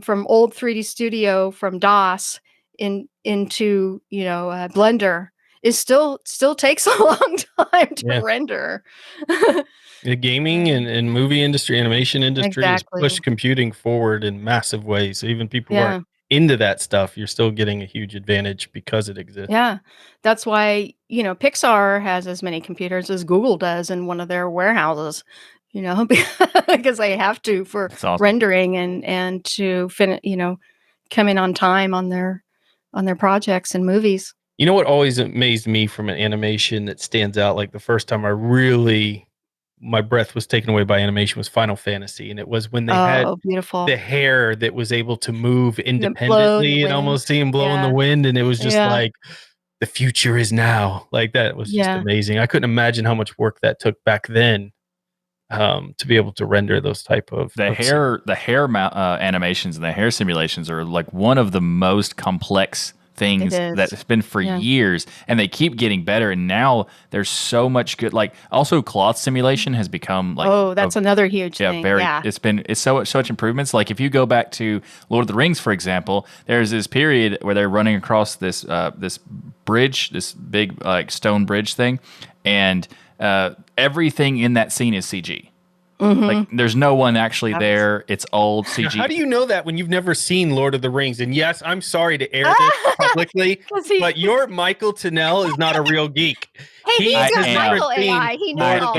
Speaker 3: from old 3D Studio from DOS into Blender is still takes a long time to render.
Speaker 1: The gaming and movie industry, animation industry has
Speaker 3: Exactly.
Speaker 1: pushed computing forward in massive ways. So even people who aren't into that stuff, you're still getting a huge advantage because it exists.
Speaker 3: Yeah. That's why, Pixar has as many computers as Google does in one of their warehouses, because they have to for
Speaker 2: That's awesome.
Speaker 3: rendering and to come in on time on their projects and movies.
Speaker 1: You know what always amazed me from an animation that stands out, like the first time my breath was taken away by animation, was Final Fantasy. And it was when they had
Speaker 3: beautiful.
Speaker 1: the hair that was able to move independently and almost see him blow in the wind. And it was just like, the future is now. Like, that was just amazing. I couldn't imagine how much work that took back then to be able to render those type of
Speaker 2: hair animations and the hair simulations are like one of the most complex things that's been for years, and they keep getting better. And now there's so much good, like also cloth simulation has become like
Speaker 3: that's another huge thing.
Speaker 2: It's so much improvements. Like if you go back to Lord of the Rings, for example, there's this period where they're running across this bridge, this big like stone bridge thing, and everything in that scene is CG. Like there's no one actually there. It's all CG.
Speaker 1: How do you know that when you've never seen Lord of the Rings? And yes, I'm sorry to air this publicly, but your Michael Tennell is not a real geek.
Speaker 3: Hey, he's got Michael AI. He knows all.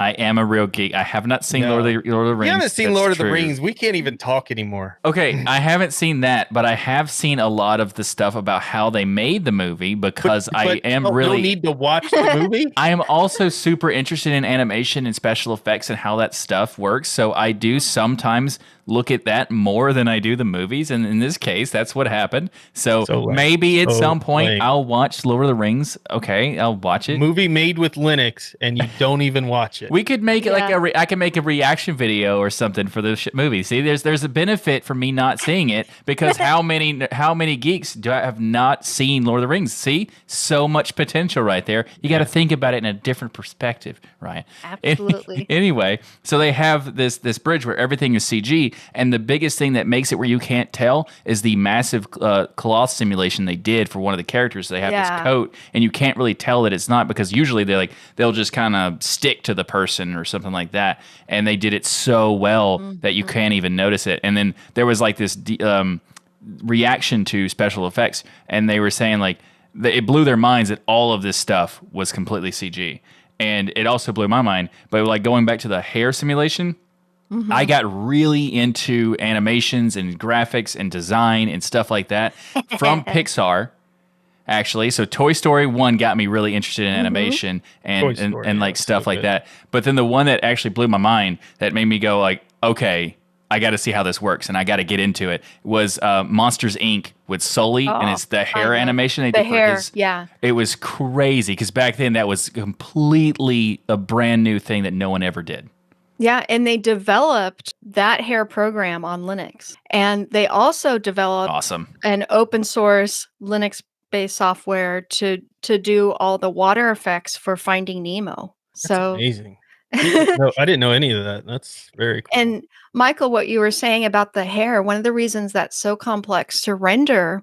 Speaker 2: I am a real geek. I have not seen Lord of the Rings.
Speaker 1: You haven't seen Lord of the Rings. We can't even talk anymore.
Speaker 2: Okay, I haven't seen that, but I have seen a lot of the stuff about how they made the movie because I really
Speaker 1: need to watch the movie.
Speaker 2: I am also super interested in animation and special effects and how that stuff works. So I do sometimes look at that more than I do the movies, and in this case, that's what happened. So maybe at some point I'll watch Lord of the Rings. Okay, I'll watch it.
Speaker 1: Movie made with Linux, and you don't even watch it.
Speaker 2: We could make it like I can make a reaction video or something for the movie. See, there's a benefit for me not seeing it because how many geeks do I have not seen Lord of the Rings? See, so much potential right there. You got to think about it in a different perspective, right?
Speaker 3: Absolutely.
Speaker 2: Anyway, so they have this bridge where everything is CG, and the biggest thing that makes it where you can't tell is the massive cloth simulation they did for one of the characters. They have this coat, and you can't really tell that it's not because usually they'll just kind of stick to the person or something like that, and they did it so well that you can't even notice it. And then there was like this reaction to special effects, and they were saying like it blew their minds that all of this stuff was completely CG, and it also blew my mind. But like going back to the hair simulation, I got really into animations and graphics and design and stuff like that from Pixar. Actually, so Toy Story 1 got me really interested in animation and like stuff like that. But then the one that actually blew my mind, that made me go like, okay, I got to see how this works and I got to get into it, was Monsters Inc. with Sully, and it's the hair animation they did for his. It was crazy because back then that was completely a brand new thing that no one ever did.
Speaker 3: Yeah, and they developed that hair program on Linux, and they also developed an open source Linux-based software to do all the water effects for Finding Nemo.
Speaker 1: That's amazing. No, I didn't know any of that. That's very cool.
Speaker 3: And Michael, what you were saying about the hair, one of the reasons that's so complex to render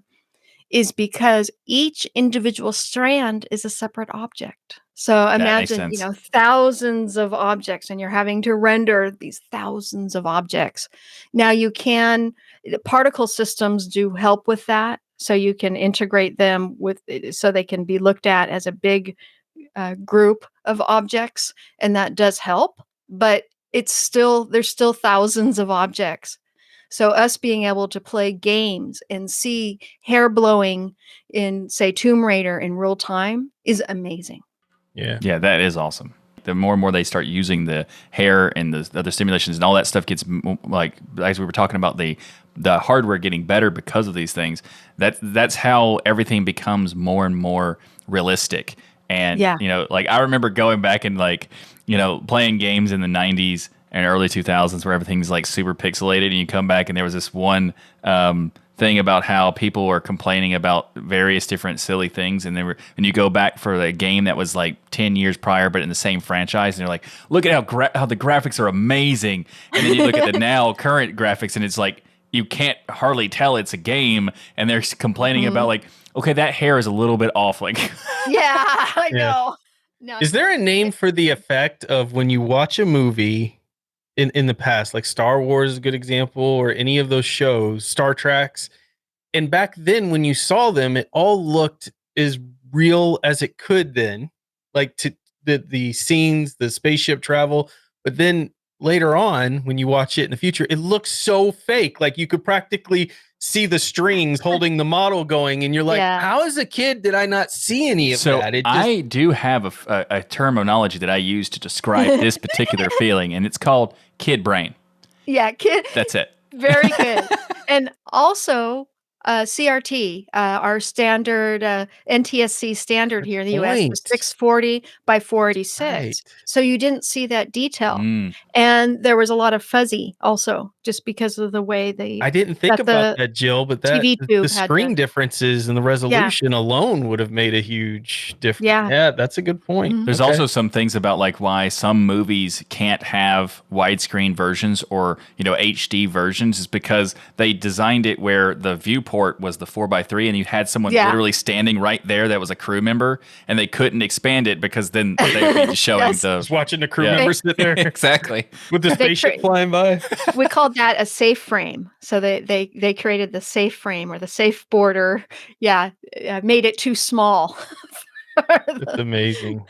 Speaker 3: is because each individual strand is a separate object. So imagine, thousands of objects, and you're having to render these thousands of objects. Now particle systems do help with that. So you can integrate them so they can be looked at as a big group of objects. And that does help, but there's still thousands of objects. So us being able to play games and see hair blowing in, say, Tomb Raider in real time is amazing.
Speaker 2: Yeah, that is awesome. The more and more they start using the hair and the other simulations and all that stuff gets like, as we were talking about the hardware getting better because of these things. That's how everything becomes more and more realistic. And like I remember going back and like playing games in the 90s and early 2000s where everything's like super pixelated, and you come back and there was this one thing about how people were complaining about various different silly things, and and you go back for a game that was like 10 years prior but in the same franchise, and you're like, look at how the graphics are amazing, and then you look at the now current graphics and it's like you can't hardly tell it's a game, and they're complaining about like, okay, that hair is a little bit off, like
Speaker 3: Yeah, I
Speaker 1: Yeah.
Speaker 3: know. No,
Speaker 1: Is there a name for the effect of when you watch a movie in the past, like Star Wars is a good example, or any of those shows, Star Treks, and back then when you saw them, it all looked as real as it could then, like to the scenes, the spaceship travel, but then later on when you watch it in the future, it looks so fake. Like you could practically see the strings holding the model going, and you're like,
Speaker 3: Yeah.
Speaker 1: how as a kid did I not see any of
Speaker 2: So
Speaker 1: that? It just
Speaker 2: I do have a terminology that I use to describe this particular feeling, and it's called kid brain.
Speaker 3: Yeah, kid.
Speaker 2: That's it.
Speaker 3: Very good. And also, CRT, our standard NTSC standard here in the US was
Speaker 1: point.
Speaker 3: 640 by 486.
Speaker 1: Right.
Speaker 3: So you didn't see that detail.
Speaker 2: Mm.
Speaker 3: And there was a lot of fuzzy also, just because of the way
Speaker 1: I didn't think
Speaker 3: that
Speaker 1: about
Speaker 3: the
Speaker 1: that, Jill, but
Speaker 3: TV
Speaker 1: the
Speaker 3: tube had
Speaker 1: screen
Speaker 3: to.
Speaker 1: differences and the resolution alone would have made a huge difference.
Speaker 3: Yeah.
Speaker 1: Yeah, that's a good point.
Speaker 3: Mhm.
Speaker 2: There's
Speaker 1: Okay.
Speaker 2: also some things about like why some movies can't have widescreen versions or HD versions is because they designed it where the viewport was the 4:3, and you had someone
Speaker 3: Yeah.
Speaker 2: literally standing right there that was a crew member, and they couldn't expand it because then they would be just showing
Speaker 3: Yes.
Speaker 1: Just watching the crew
Speaker 2: Yeah.
Speaker 1: members sit there
Speaker 2: exactly.
Speaker 1: with the
Speaker 3: They
Speaker 1: spaceship
Speaker 3: cra-
Speaker 1: flying by.
Speaker 3: We called that a safe frame. So they created the safe frame or the safe border. Yeah, made it too small. for
Speaker 1: It's
Speaker 3: the
Speaker 1: amazing.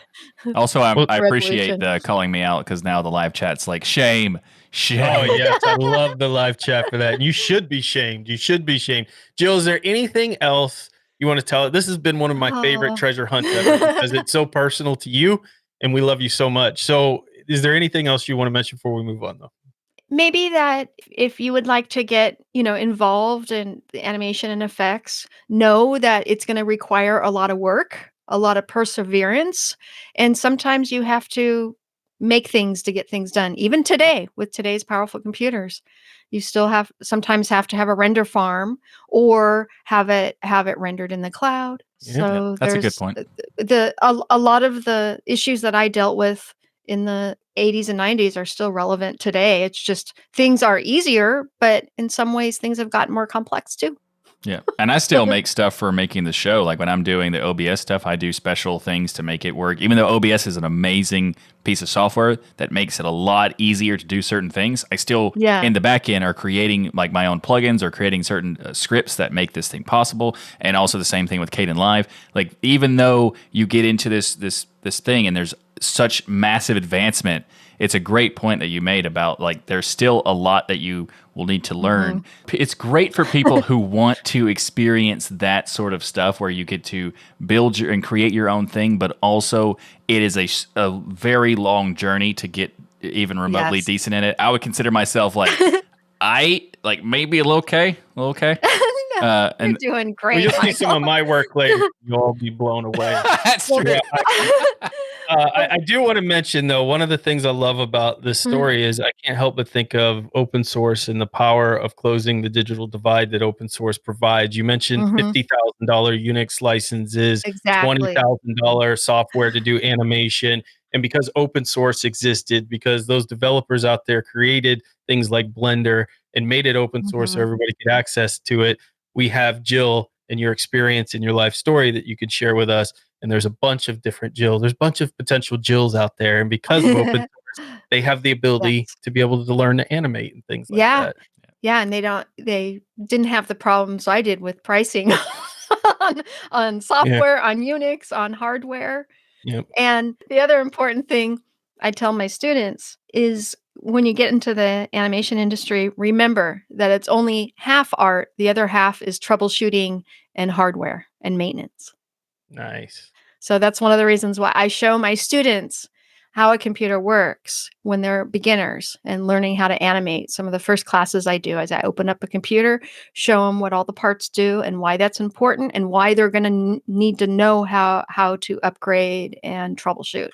Speaker 2: Also,
Speaker 1: Well,
Speaker 2: I appreciate
Speaker 3: resolution.
Speaker 2: calling me out because now the live chat's like shame.
Speaker 1: Oh yes, I love the live chat for that. And you should be shamed. You should be shamed. Jill, is there anything else you want to tell? This has been one of my favorite
Speaker 3: Oh.
Speaker 1: treasure hunts ever because it's so personal to you, and we love you so much. So, is there anything else you want to mention before we move on, though?
Speaker 3: Maybe that if you would like to get, involved in the animation and effects, know that it's going to require a lot of work, a lot of perseverance, and sometimes you have to make things to get things done. Even today, with today's powerful computers, you still sometimes have to have a render farm or have it rendered in the cloud.
Speaker 1: Yeah.
Speaker 3: So
Speaker 2: That's a good
Speaker 3: there's
Speaker 2: point.
Speaker 3: a lot of the issues that I dealt with in the 80s and 90s are still relevant today. It's just things are easier, but in some ways things have gotten more complex too.
Speaker 2: Yeah. And I still make stuff for making the show. Like when I'm doing the OBS stuff, I do special things to make it work. Even though OBS is an amazing piece of software that makes it a lot easier to do certain things, I still,
Speaker 3: Yeah.
Speaker 2: in the back end, are creating like my own plugins or creating certain scripts that make this thing possible. And also the same thing with Kden Live. Like even though you get into this thing and there's such massive advancement, it's a great point that you made about like there's still a lot that you will need to learn. It's great for people who want to experience that sort of stuff where you get to build and create your own thing, but also it is a very long journey to get even remotely
Speaker 3: Yes.
Speaker 2: decent in it. I would consider myself like maybe a little okay.
Speaker 3: No,
Speaker 2: And
Speaker 3: you're doing
Speaker 1: Well,
Speaker 3: great.
Speaker 1: you'll see some of
Speaker 3: Michael.
Speaker 1: my work later. You'll all be blown away.
Speaker 2: that's
Speaker 3: Well,
Speaker 2: true.
Speaker 1: I do want to mention, though, one of the things I love about this story is I can't help but think of open source and the power of closing the digital divide that open source provides. You mentioned
Speaker 3: Mhm.
Speaker 1: $50,000 Unix licenses,
Speaker 3: Exactly.
Speaker 1: $20,000 software to do animation. And because open source existed, because those developers out there created things like Blender and made it open source so
Speaker 3: Mhm.
Speaker 1: everybody could access to it, we have Jill and your experience and your life story that you could share with us. And there's a bunch of different Jills. There's a bunch of potential Jills out there. And because of open source, they have the ability
Speaker 3: Yes.
Speaker 1: to be able to learn to animate and things like
Speaker 3: Yeah.
Speaker 1: that.
Speaker 3: Yeah, and they didn't have the problems I did with pricing on
Speaker 1: Yeah.
Speaker 3: software, on Unix, on hardware.
Speaker 1: Yep.
Speaker 3: And the other important thing I tell my students is when you get into the animation industry, remember that it's only half art, the other half is troubleshooting and hardware and maintenance.
Speaker 1: Nice.
Speaker 3: So that's one of the reasons why I show my students how a computer works when they're beginners and learning how to animate. Some of the first classes I do is I open up a computer, show them what all the parts do and why that's important and why they're going to need to know how to upgrade and troubleshoot.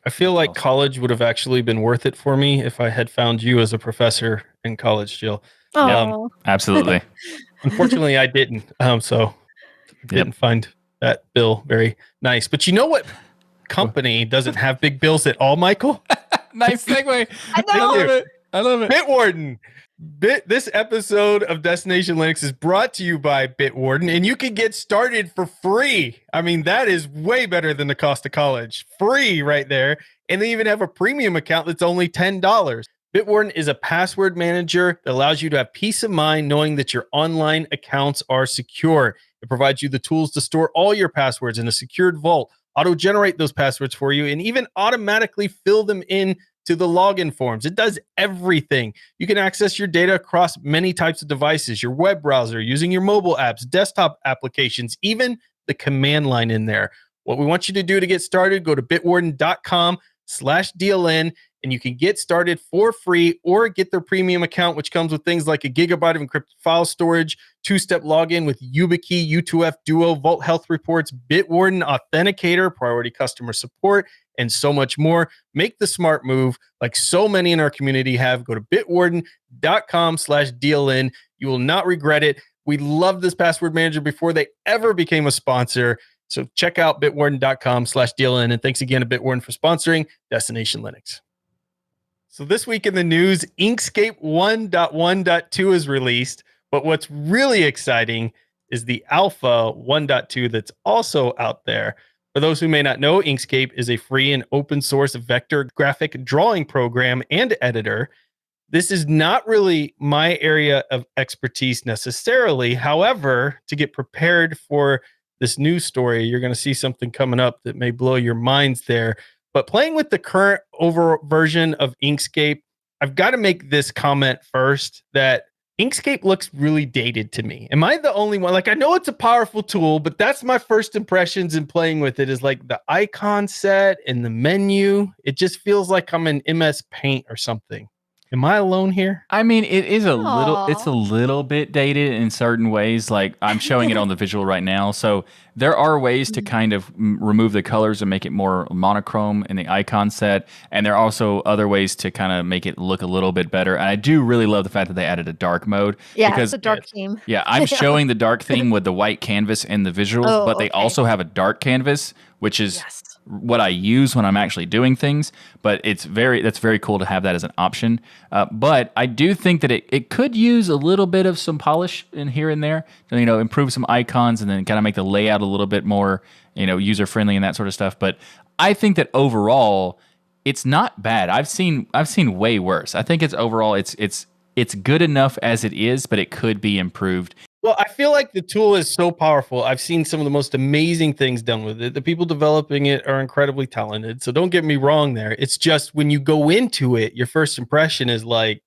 Speaker 1: I feel like
Speaker 2: awesome.
Speaker 1: college would have actually been worth it for me if I had found you as a professor in college, Jill. Um,
Speaker 3: Oh.
Speaker 2: Absolutely.
Speaker 1: Unfortunately, I didn't. So didn't find that bill very nice. But you know what company doesn't have big bills at all, Michael?
Speaker 2: Nice segue.
Speaker 3: I
Speaker 2: I
Speaker 3: know.
Speaker 2: love it. I love it.
Speaker 1: Bitwarden. This episode of Destination Linux is brought to you by Bitwarden, and you can get started for free. I mean, that is way better than the cost of college. Free right there. And they even have a premium account that's only $10. Bitwarden is a password manager that allows you to have peace of mind knowing that your online accounts are secure. It provides you the tools to store all your passwords in a secured vault, auto-generate those passwords for you, and even automatically fill them in to the login forms. It does everything. You can access your data across many types of devices, your web browser, using your mobile apps, desktop applications, even the command line in there. What we want you to do to get started, go to bitwarden.com/DLN, and you can get started for free or get their premium account, which comes with things like a gigabyte of encrypted file storage, two-step login with YubiKey, U2F Duo, Vault Health Reports, Bitwarden Authenticator, priority customer support, and so much more. Make the smart move like so many in our community have. Go to bitwarden.com/DLN. You will not regret it. We loved this password manager before they ever became a sponsor. So check out bitwarden.com/DLN. And thanks again to Bitwarden for sponsoring Destination Linux. So this week in the news, Inkscape 1.1.2 is released, but what's really exciting is the Alpha 1.2 that's also out there. For those who may not know, Inkscape is a free and open source vector graphic drawing program and editor. This is not really my area of expertise necessarily. However, to get prepared for this news story, you're going to see something coming up that may blow your minds there. But playing with the current over version of Inkscape, I've got to make this comment first that Inkscape looks really dated to me. Am I the only one? Like, I know it's a powerful tool, but that's my first impressions in playing with it is like the icon set and the menu. It just feels like I'm in MS Paint or something. Am I alone here?
Speaker 2: I mean, it's a
Speaker 3: Aw.
Speaker 2: little bit dated in certain ways. Like I'm showing it on the visual right now. So there are ways to kind of remove the colors and make it more monochrome in the icon set. And there are also other ways to kind of make it look a little bit better. And I do really love the fact that they added a dark mode.
Speaker 3: Yeah,
Speaker 2: because
Speaker 3: it's a dark theme.
Speaker 2: yeah, I'm showing the dark theme with the white canvas in the visuals,
Speaker 3: Oh,
Speaker 2: but they
Speaker 3: okay.
Speaker 2: also have a dark canvas, which is
Speaker 3: Yes.
Speaker 2: what I use when I'm actually doing things. But that's very cool to have that as an option. But I do think that it could use a little bit of some polish in here and there, to, improve some icons and then kind of make the layout a little bit more, user friendly and that sort of stuff. But I think that overall, it's not bad. I've seen way worse. I think it's good enough as it is, but it could be improved.
Speaker 1: Well, I feel like the tool is so powerful. I've seen some of the most amazing things done with it. The people developing it are incredibly talented. So don't get me wrong there. It's just when you go into it, your first impression is like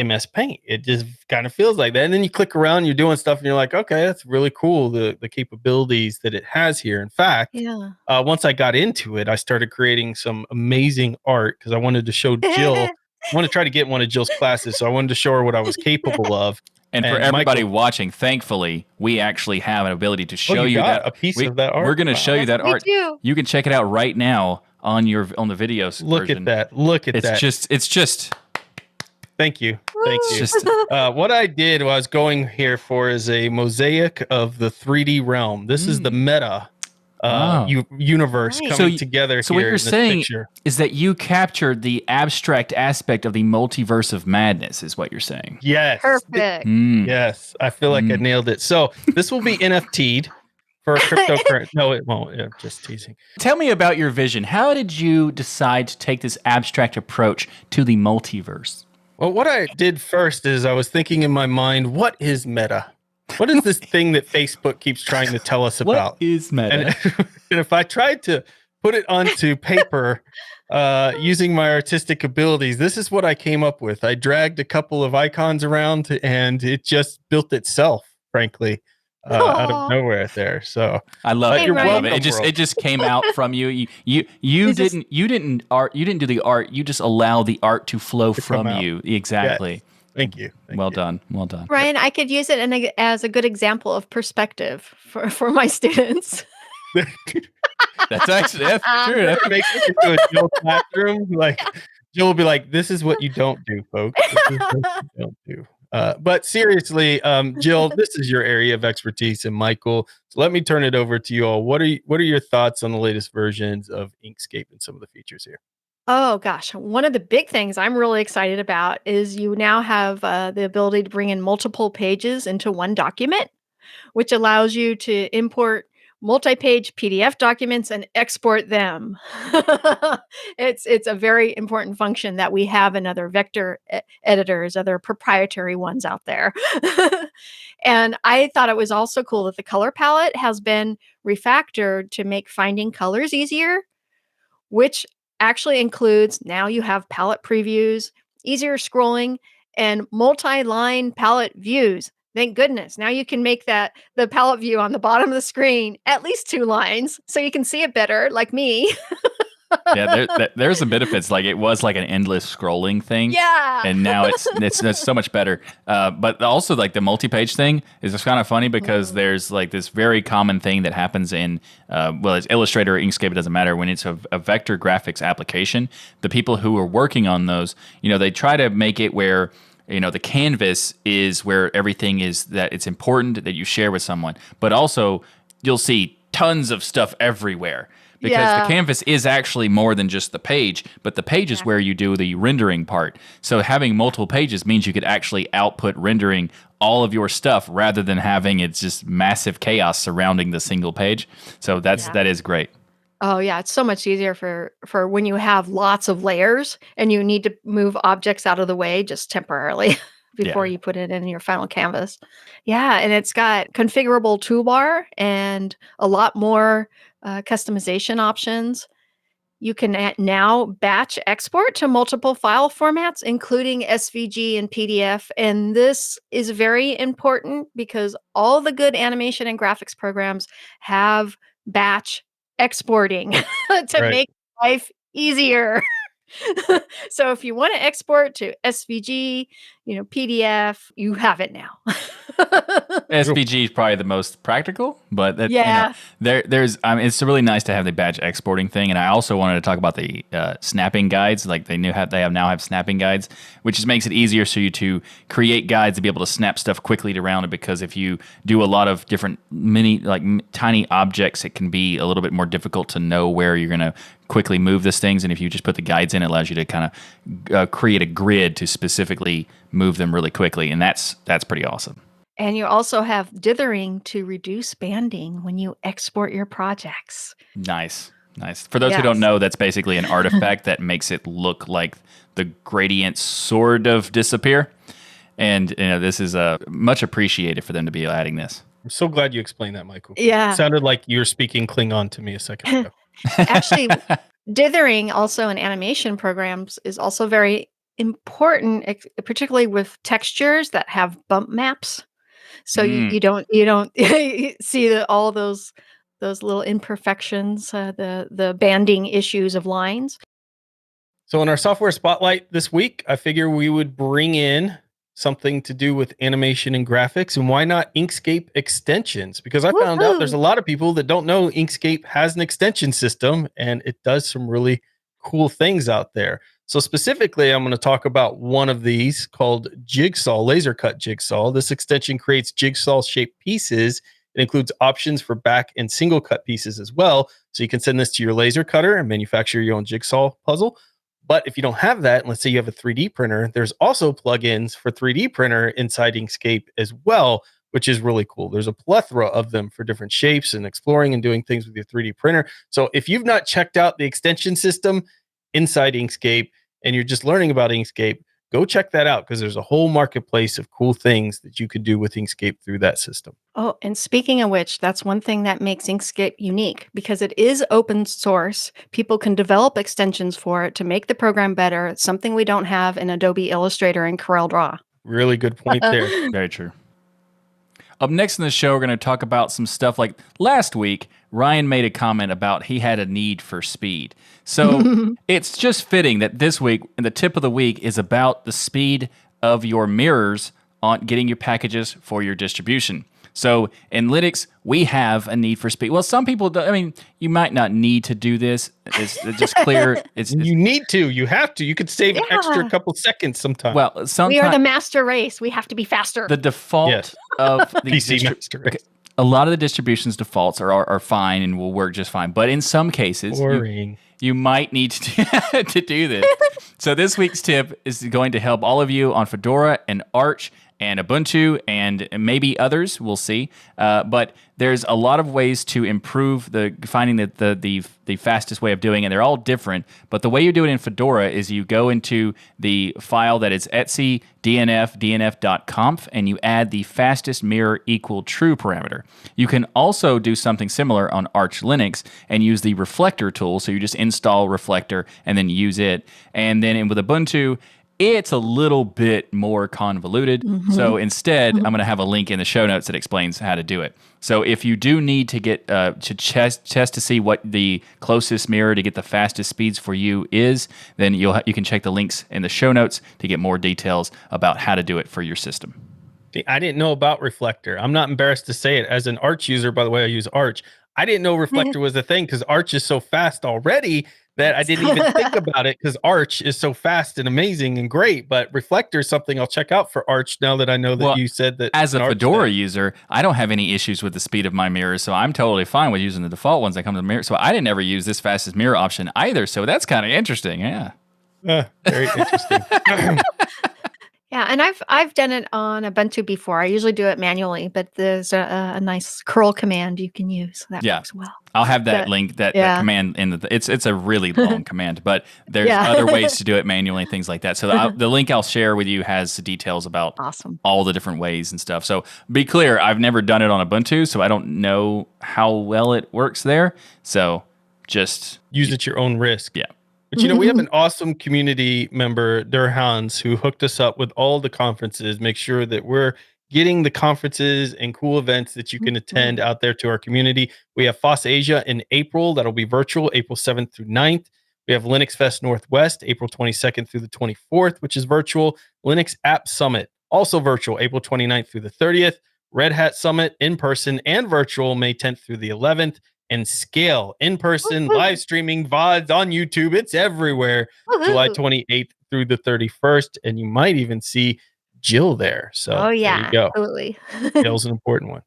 Speaker 1: MS Paint. It just kind of feels like that. And then you click around, you're doing stuff, and you're like, okay, that's really cool, the capabilities that it has here. In fact,
Speaker 3: Yeah.
Speaker 1: once I got into it, I started creating some amazing art because I wanted to show Jill. I want to try to get in one of Jill's classes. So I wanted to show her what I was capable of.
Speaker 2: And for everybody
Speaker 1: Michael,
Speaker 2: watching, thankfully, we actually have an ability to show
Speaker 1: you
Speaker 2: you
Speaker 1: got
Speaker 2: that
Speaker 1: a piece of that art?
Speaker 2: We're going to show you that
Speaker 3: Me
Speaker 2: art.
Speaker 3: too.
Speaker 2: You can check it out right now on the video
Speaker 1: Look
Speaker 2: version.
Speaker 1: at that. Look at that.
Speaker 2: It's just
Speaker 1: Thank you. Thank you.
Speaker 2: just
Speaker 1: What I did was going here for is a mosaic of the 3D realm. This is the meta universe
Speaker 3: Nice.
Speaker 1: coming together.
Speaker 2: So
Speaker 1: here
Speaker 2: what you're
Speaker 1: in this
Speaker 2: saying
Speaker 1: picture.
Speaker 2: is that you captured the abstract aspect of the multiverse of madness, is what you're saying.
Speaker 1: Yes.
Speaker 3: Perfect.
Speaker 1: Yes. I feel like I nailed it. So this will be NFT'd for cryptocurrency. No, it won't. Yeah, just teasing.
Speaker 2: Tell me about your vision. How did you decide to take this abstract approach to the multiverse?
Speaker 1: Well, what I did first is I was thinking in my mind, what is meta? What is this thing that Facebook keeps trying to tell us about?
Speaker 2: What is meta?
Speaker 1: And if I tried to put it onto paper using my artistic abilities, this is what I came up with. I dragged a couple of icons around and it just built itself, frankly, out of nowhere there. So
Speaker 2: I love it.
Speaker 1: you're
Speaker 2: I love
Speaker 1: welcome,
Speaker 2: it. It just came out from you. You didn't do the art. You just allow the art to flow from
Speaker 1: out.
Speaker 2: you. Exactly.
Speaker 1: Yes. Thank you.
Speaker 2: Well done. Well done.
Speaker 3: Ryan, I could use it as a good example of perspective for my students.
Speaker 2: That's true. That's
Speaker 1: Make it into a Jill classroom. Like Jill will be like, "This is what you don't do, folks. This is what you don't do." But seriously, Jill, this is your area of expertise, and Michael. So let me turn it over to you all. What are your thoughts on the latest versions of Inkscape and some of the features here?
Speaker 3: Oh gosh, one of the big things I'm really excited about is you now have the ability to bring in multiple pages into one document, which allows you to import multi-page PDF documents and export them. It's a very important function that we have in other vector editors, other proprietary ones out there. And I thought it was also cool that the color palette has been refactored to make finding colors easier, which actually includes now you have palette previews, easier scrolling, and multi-line palette views. Thank goodness. Now you can make that the palette view on the bottom of the screen at least 2 lines so you can see it better, like me.
Speaker 2: Yeah, there's some benefits. Like it was like an endless scrolling thing,
Speaker 3: Yeah.
Speaker 2: and now it's so much better. But also like the multi-page thing is just kind of funny because there's like this very common thing that happens in well, it's Illustrator or Inkscape. It doesn't matter when it's a vector graphics application. The people who are working on those, they try to make it where the canvas is where everything is, that it's important that you share with someone, but also you'll see tons of stuff everywhere. Because the canvas is actually more than just the page, but the page is where you do the rendering part. So having multiple pages means you could actually output rendering all of your stuff rather than having it's just massive chaos surrounding the single page. So that is great.
Speaker 3: Oh yeah, it's so much easier for when you have lots of layers and you need to move objects out of the way just temporarily before you put it in your final canvas. Yeah, and it's got configurable toolbar and a lot more customization options. You can now batch export to multiple file formats, including SVG and PDF. And this is very important because all the good animation and graphics programs have batch exporting to
Speaker 1: Right.
Speaker 3: make life easier. So if you want to export to SVG, PDF, you have it now.
Speaker 2: SVG is probably the most practical, but
Speaker 3: Yeah.
Speaker 2: there's it's really nice to have the batch exporting thing. And I also wanted to talk about the snapping guides. Like they now have snapping guides, which just makes it easier for you to create guides to be able to snap stuff quickly around it. Because if you do a lot of different tiny objects, it can be a little bit more difficult to know where you're going to quickly move these things. And if you just put the guides in, it allows you to kind of create a grid to specifically move them really quickly, and that's pretty awesome.
Speaker 3: And you also have dithering to reduce banding when you export your projects.
Speaker 2: Nice. For those who don't know, that's basically an artifact that makes it look like the gradients sort of disappear. And this is much appreciated for them to be adding this.
Speaker 1: I'm so glad you explained that, Michael.
Speaker 3: Yeah.
Speaker 1: It sounded like you were speaking Klingon to me a second ago.
Speaker 3: Actually, dithering also in animation programs is also very important, particularly with textures that have bump maps. So you don't see all those little imperfections, the banding issues of lines.
Speaker 1: So in our software spotlight this week, I figure we would bring in something to do with animation and graphics, and why not Inkscape extensions? Because I found out there's a lot of people that don't know Inkscape has an extension system, and it does some really cool things out there. So specifically, I'm going to talk about one of these called Jigsaw, Laser Cut Jigsaw. This extension creates jigsaw-shaped pieces. It includes options for back and single cut pieces as well. So you can send this to your laser cutter and manufacture your own jigsaw puzzle. But if you don't have that, let's say you have a 3D printer, there's also plugins for 3D printer inside Inkscape as well, which is really cool. There's a plethora of them for different shapes and exploring and doing things with your 3D printer. So if you've not checked out the extension system inside Inkscape and you're just learning about Inkscape, go check that out because there's a whole marketplace of cool things that you could do with Inkscape through that system.
Speaker 3: Oh, and speaking of which, that's one thing that makes Inkscape unique because it is open source. People can develop extensions for it to make the program better. It's something we don't have in Adobe Illustrator and CorelDRAW.
Speaker 1: Really good point there.
Speaker 2: Very true. Up next in the show, we're going to talk about some stuff like last week, Ryan made a comment about he had a need for speed. So it's just fitting that this week, the tip of the week is about the speed of your mirrors on getting your packages for your distribution. So in Linux, we have a need for speed. Well, some people, I mean, you might not need to do this. It's just clear.
Speaker 1: You need to. You have to. You could save an extra
Speaker 3: Yeah.
Speaker 1: couple seconds sometimes.
Speaker 2: Well,
Speaker 3: We are the
Speaker 2: sometimes
Speaker 3: master race. We have to be faster.
Speaker 2: the default
Speaker 1: Yes.
Speaker 2: of the
Speaker 1: PC Master Race.
Speaker 2: a lot of the distributions defaults are fine and will work just fine. But in some cases,
Speaker 1: Boring.
Speaker 2: you might need to do this. So this week's tip is going to help all of you on Fedora and Arch and Ubuntu and maybe others. We'll see. But there's a lot of ways to improve finding the fastest way of doing it. They're all different, but the way you do it in Fedora is you go into the file that is etc dnf.conf and you add the fastest mirror equal true parameter. You can also do something similar on Arch Linux and use the reflector tool. So you just install reflector and then use it. And then with Ubuntu, it's a little bit more convoluted. So instead, I'm going to have a link in the show notes that explains how to do it. So if you do need to get to test to see what the closest mirror to get the fastest speeds for you is, then you can check the links in the show notes to get more details about how to do it for your system.
Speaker 1: See, I didn't know about Reflector. I'm not embarrassed to say it. As an Arch user, by the way, I use Arch. I didn't know Reflector was a thing because Arch is so fast already that I didn't even think about it because Arch is so fast and amazing and great. But Reflector is something I'll check out for Arch now that I know that you said that.
Speaker 2: As a Fedora user, I don't have any issues with the speed of my mirrors, so I'm totally fine with using the default ones that come to the mirror. So I didn't ever use this fastest mirror option either. So that's kind of interesting. Yeah.
Speaker 1: Very interesting.
Speaker 3: Yeah, and I've done it on Ubuntu before. I usually do it manually, but there's a nice curl command you can use that works well.
Speaker 2: I'll have that link, that command in the. It's a really long command, but there's other ways to do it manually and things like that. So the link I'll share with you has the details about all the different ways and stuff. So be clear, I've never done it on Ubuntu, so I don't know how well it works there. So just
Speaker 1: use it at your own risk.
Speaker 2: Yeah.
Speaker 1: But, we have an awesome community member, Durhans, who hooked us up with all the conferences, make sure that we're getting the conferences and cool events that you can attend out there to our community. We have FOSS Asia in April. That'll be virtual, April 7th through 9th. We have Linux Fest Northwest, April 22nd through the 24th, which is virtual. Linux App Summit, also virtual, April 29th through the 30th. Red Hat Summit, in person and virtual, May 10th through the 11th. And Scale, in person, live streaming, VODs on YouTube. It's everywhere. July 28th through the 31st. And you might even see Jill there. So there you go.
Speaker 3: Absolutely.
Speaker 1: Scale's an important one.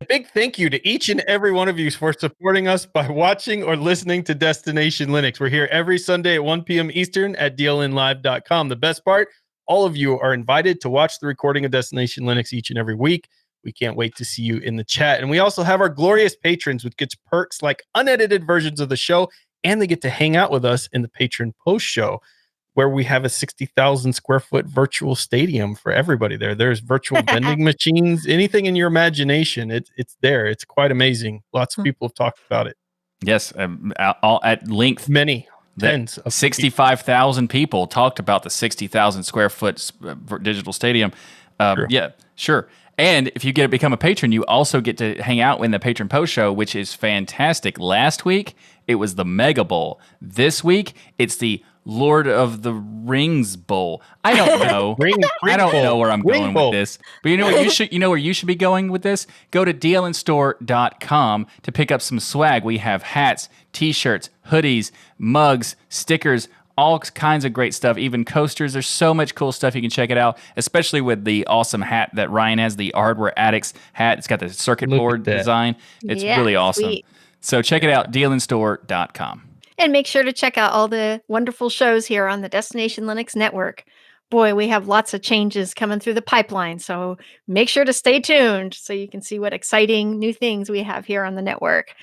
Speaker 1: A big thank you to each and every one of you for supporting us by watching or listening to Destination Linux. We're here every Sunday at 1 p.m. Eastern at dlnlive.com. The best part, all of you are invited to watch the recording of Destination Linux each and every week. We can't wait to see you in the chat. And we also have our glorious patrons, which gets perks like unedited versions of the show, and they get to hang out with us in the patron post show, where we have a 60,000 square foot virtual stadium for everybody there. There's virtual vending machines, anything in your imagination. It's there. It's quite amazing. Lots of people have talked about it.
Speaker 2: Yes, all at length.
Speaker 1: Many. Tens of
Speaker 2: 65,000 people talked about the 60,000 square foot digital stadium. Yeah, sure. And if you become a patron, you also get to hang out in the patron post show, which is fantastic. Last week, it was the Mega Bowl. This week, it's the Lord of the Rings Bowl. I don't know. I don't know where I'm going with this. But you know what where you should be going with this? Go to dlnstore.com to pick up some swag. We have hats, t-shirts, hoodies, mugs, stickers, all kinds of great stuff, even coasters. There's so much cool stuff. You can check it out, especially with the awesome hat that Ryan has, the Hardware Addicts hat. It's got the circuit board design. It's really awesome. Sweet. So check it out, dlnstore.com.
Speaker 3: And make sure to check out all the wonderful shows here on the Destination Linux Network. Boy, we have lots of changes coming through the pipeline, so make sure to stay tuned so you can see what exciting new things we have here on the network.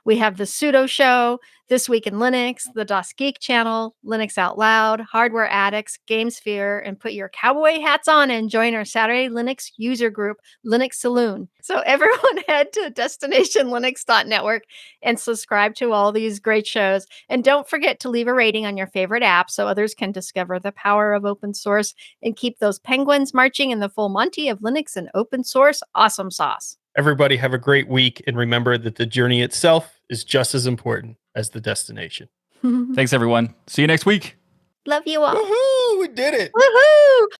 Speaker 3: We have the Sudo Show, This Week in Linux, the DOS Geek channel, Linux Out Loud, Hardware Addicts, GameSphere, and put your cowboy hats on and join our Saturday Linux user group, Linux Saloon. So everyone head to destinationlinux.network and subscribe to all these great shows. And don't forget to leave a rating on your favorite app so others can discover the power of open source and keep those penguins marching in the full Monty of Linux and open source awesome sauce.
Speaker 1: Everybody have a great week, and remember that the journey itself is just as important as the destination.
Speaker 2: Thanks, everyone. See you next week.
Speaker 3: Love you all.
Speaker 1: Woohoo! We did it.
Speaker 3: Woohoo!